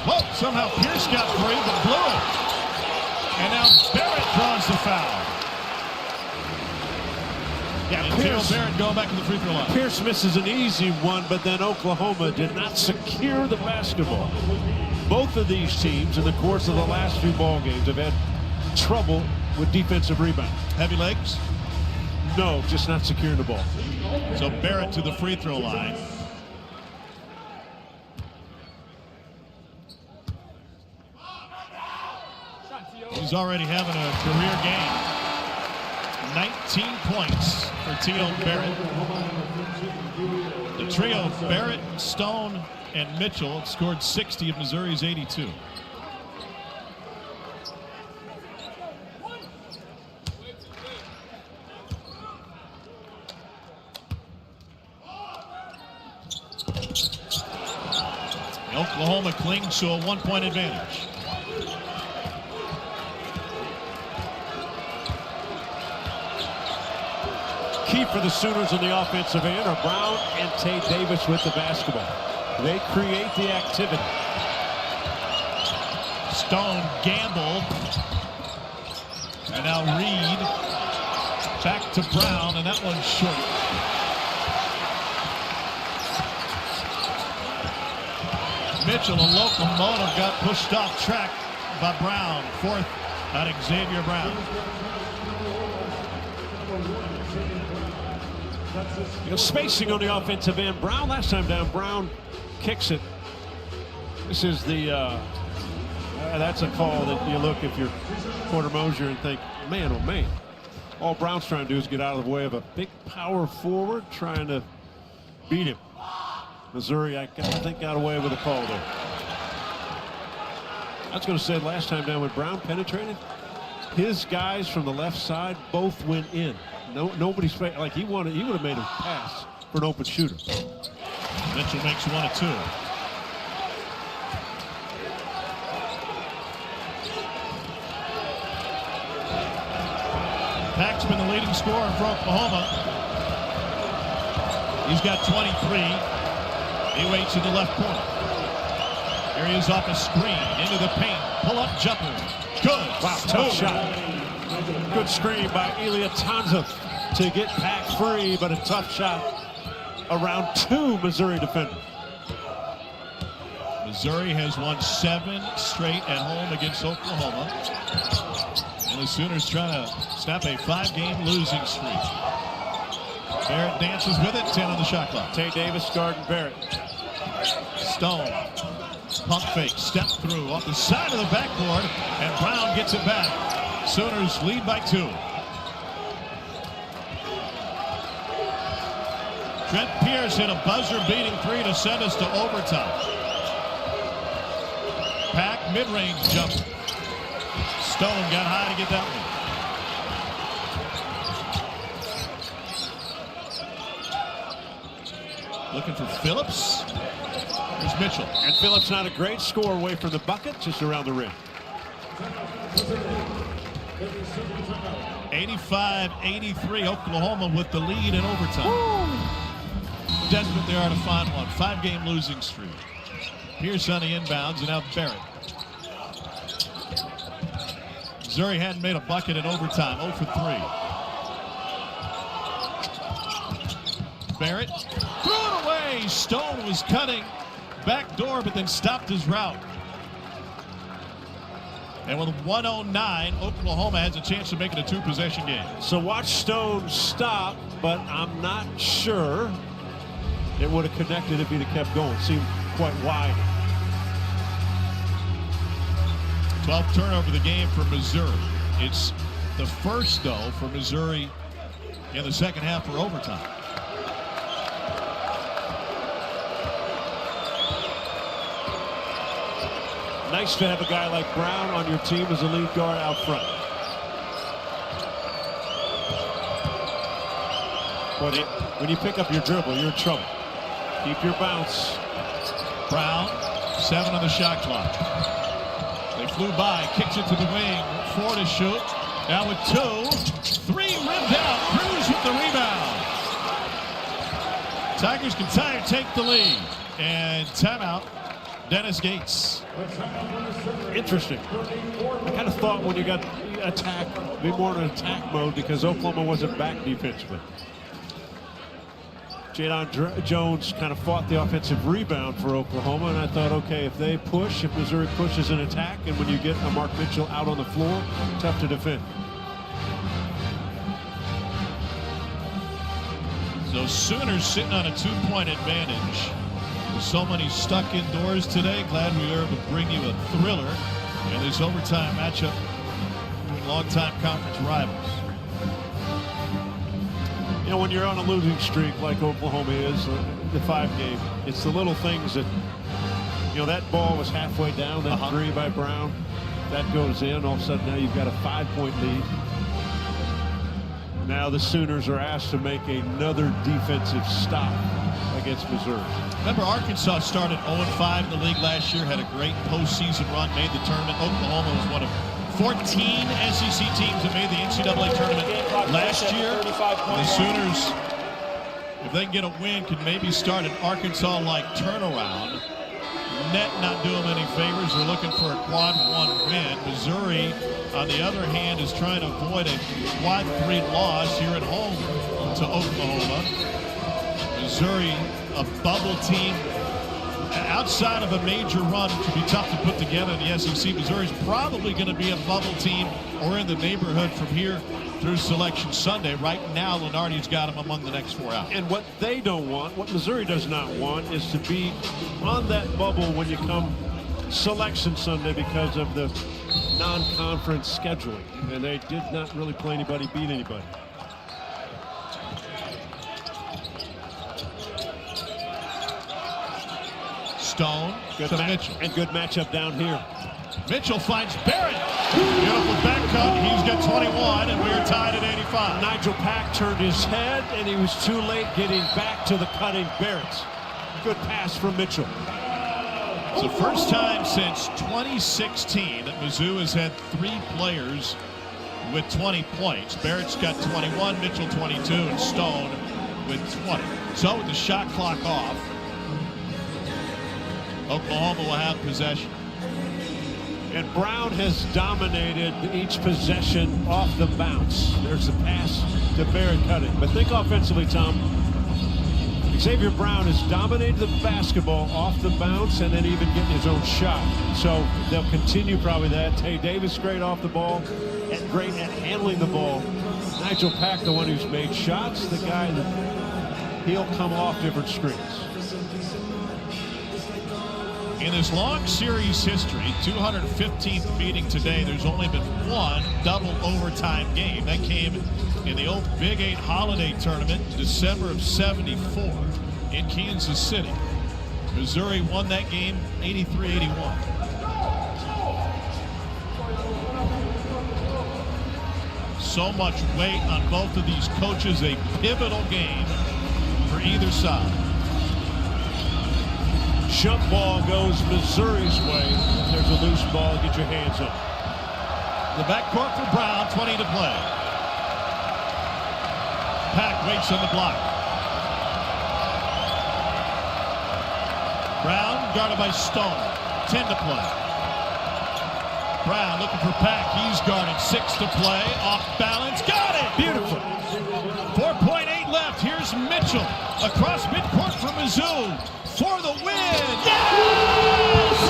Whoa, somehow Pierce got free, but blew it. And now Barrett draws the foul. Yeah, and Pierce, Barrett going back to the free throw line. Pierce misses an easy one, but then Oklahoma did not secure the basketball. Both of these teams in the course of the last few ball games have had trouble with defensive rebound. Heavy legs? No, just not securing the ball. So Barrett to the free throw line. He's already having a career game. 19 points for T.O. Barrett. The trio, Barrett, Stone, and Mitchell, scored 60 of Missouri's 82. Oklahoma clings to a 1-point advantage. Key for the Sooners on the offensive end are Brown and Tate Davis with the basketball. They create the activity. Stone gamble. And now Reed back to Brown, and that one's short. Mitchell, a locomotive, got pushed off track by Brown. 4th on Xavier Brown. You know, spacing on the offensive end. Brown last time down. Brown kicks it. This is the that's a call that you look if you're Porter Mosier and think, man, oh man. All Brown's trying to do is get out of the way of a big power forward trying to beat him. Missouri, I think, got away with a call there. I was going to say last time down when Brown penetrated, his guys from the left side both went in. Nobody's like he would have made a pass for an open shooter. Mitchell makes 1 of 2. Pack's been the leading scorer for Oklahoma. He's got 23. He waits in the left corner. Here he is off a screen into the paint. Pull-up jumper. Good. Wow, tough shot. Good screen by Elia Tanza to get Pack free, but a tough shot around 2 Missouri defenders. Missouri has won 7 straight at home against Oklahoma. And the Sooners trying to snap a 5-game losing streak. Barrett dances with it, 10 on the shot clock. Tate Davis guarding Barrett. Stone, pump fake, step through off the side of the backboard, and Brown gets it back. Sooners lead by 2. Trent Pierce hit a buzzer-beating 3 to send us to overtime. Pack mid-range jumper. Stone got high to get that one. Looking for Phillips. Here's Mitchell. And Phillips not a great score away from the bucket, just around the rim. 85-83, Oklahoma with the lead in overtime. Desperate they are to find one. 5-game losing streak. Pierce on the inbounds, and now Barrett. Missouri hadn't made a bucket in overtime, 0 for 3. Barrett threw it away. Stone was cutting back door, but then stopped his route. And with 1:09, Oklahoma has a chance to make it a 2-possession game. So watch Stone stop, but I'm not sure it would have connected if he'd have kept going. It seemed quite wide. 12th turnover of the game for Missouri. It's the first, though, for Missouri in the second half for overtime. Nice to have a guy like Brown on your team as a lead guard out front. But when you pick up your dribble, you're in trouble. Keep your bounce. Brown, 7 on the shot clock. They flew by, kicks it to the wing, 4 to shoot. Now with 2, 3 rimmed out. Cruz with the rebound. Tigers can tie or take the lead. And timeout, Dennis Gates. Interesting. I kind of thought when you got attack, be more in attack mode because Oklahoma wasn't back defensively. Jadon Jones kind of fought the offensive rebound for Oklahoma, and I thought, okay, if they push, if Missouri pushes an attack, and when you get a Mark Mitchell out on the floor, tough to defend. So Sooners sitting on a 2-point advantage. With so many stuck indoors today, glad we were able to bring you a thriller in this overtime matchup between longtime conference rivals. You know, when you're on a losing streak like Oklahoma is, the 5-game, it's the little things that, you know, that ball was halfway down, that 3 by Brown, that goes in. All of a sudden now you've got a 5-point lead. Now the Sooners are asked to make another defensive stop against Missouri. Remember, Arkansas started 0-5 in the league last year, had a great postseason run, made the tournament. Oklahoma was one of 14 SEC teams that made the NCAA tournament last year. The Sooners, if they can get a win, could maybe start an Arkansas-like turnaround. Net not doing them any favors. They're looking for a quad 1 win. Missouri, on the other hand, is trying to avoid a quad 3 loss here at home to Oklahoma. Missouri, a bubble team. Outside of a major run, which would be tough to put together in the SEC, Missouri's probably going to be a bubble team or in the neighborhood from here through Selection Sunday. Right now, Lenardi's got them among the next 4 out. And what they don't want, what Missouri does not want, is to be on that bubble when you come Selection Sunday because of the non-conference scheduling. And they did not really play anybody, beat anybody. Stone to Mitchell. And good matchup down here. Mitchell finds Barrett. Beautiful back cut. He's got 21, and we're tied at 85. Nigel Pack turned his head, and he was too late getting back to the cutting Barrett. Good pass from Mitchell. It's the first time since 2016 that Mizzou has had 3 players with 20 points. Barrett's got 21, Mitchell 22, and Stone with 20. So with the shot clock off, Oklahoma will have possession. And Brown has dominated each possession off the bounce. There's the pass to Barrett cutting. But think offensively, Tom. Xavier Brown has dominated the basketball off the bounce and then even getting his own shot. So they'll continue probably that. Tay Davis great off the ball and great at handling the ball. Nigel Pack, the one who's made shots, the guy that he'll come off different screens. In this long series history, 215th meeting today, there's only been 1 double overtime game. That came in the old Big 8 Holiday Tournament, December of '74 in Kansas City. Missouri won that game 83-81. So much weight on both of these coaches, a pivotal game for either side. jump ball goes Missouri's way. If there's a loose ball, get your hands up. The backcourt for Brown, 20 to play. Pack waits on the block. Brown guarded by Stone, 10 to play. Brown looking for Pack, he's guarded, 6 to play, off balance, got it! Beautiful. 4.8 left, here's Mitchell, across midcourt for Mizzou, for the win! Yes!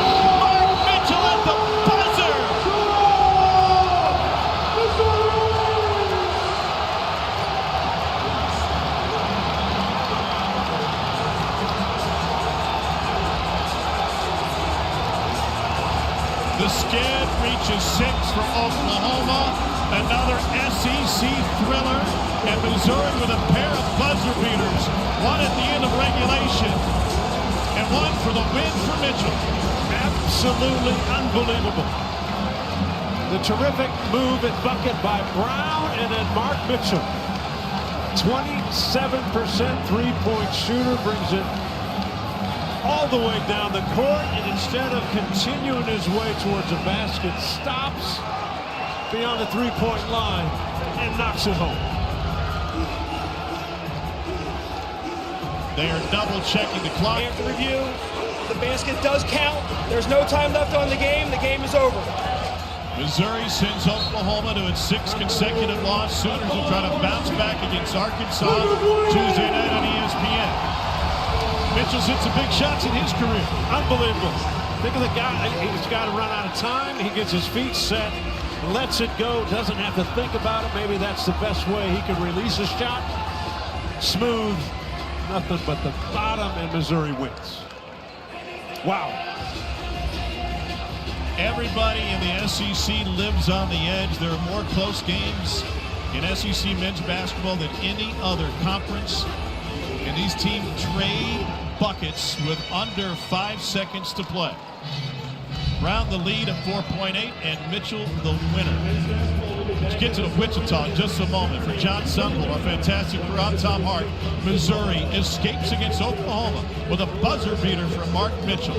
Mark Mitchell at the buzzer! The skid reaches 6 for Oklahoma. Another SEC thriller. And Missouri with a pair of buzzer beaters. One at the end of regulation. And one for the win for Mitchell. Absolutely unbelievable. The terrific move at bucket by Brown and then Mark Mitchell. 27% three-point shooter, brings it all the way down the court, and instead of continuing his way towards the basket, stops beyond the three-point line and knocks it home. They are double-checking the clock. After review, the basket does count. There's no time left on the game. The game is over. Missouri sends Oklahoma to its 6th consecutive loss. Sooners will try to bounce back against Arkansas Tuesday night on ESPN. Mitchell's hit some big shots in his career. Unbelievable. Think of the guy, he's got to run out of time. He gets his feet set, lets it go, doesn't have to think about it. Maybe that's the best way he can release a shot. Smooth, nothing but the bottom, and Missouri wins. Wow. Everybody in the SEC lives on the edge. There are more close games in SEC men's basketball than any other conference. And these teams trade buckets with under 5 seconds to play. Brown the lead at 4.8 and Mitchell the winner. Let's get to the Wichita in just a moment. For John Sundell, our fantastic crew, I'm Tom Hart. Missouri escapes against Oklahoma with a buzzer beater from Mark Mitchell.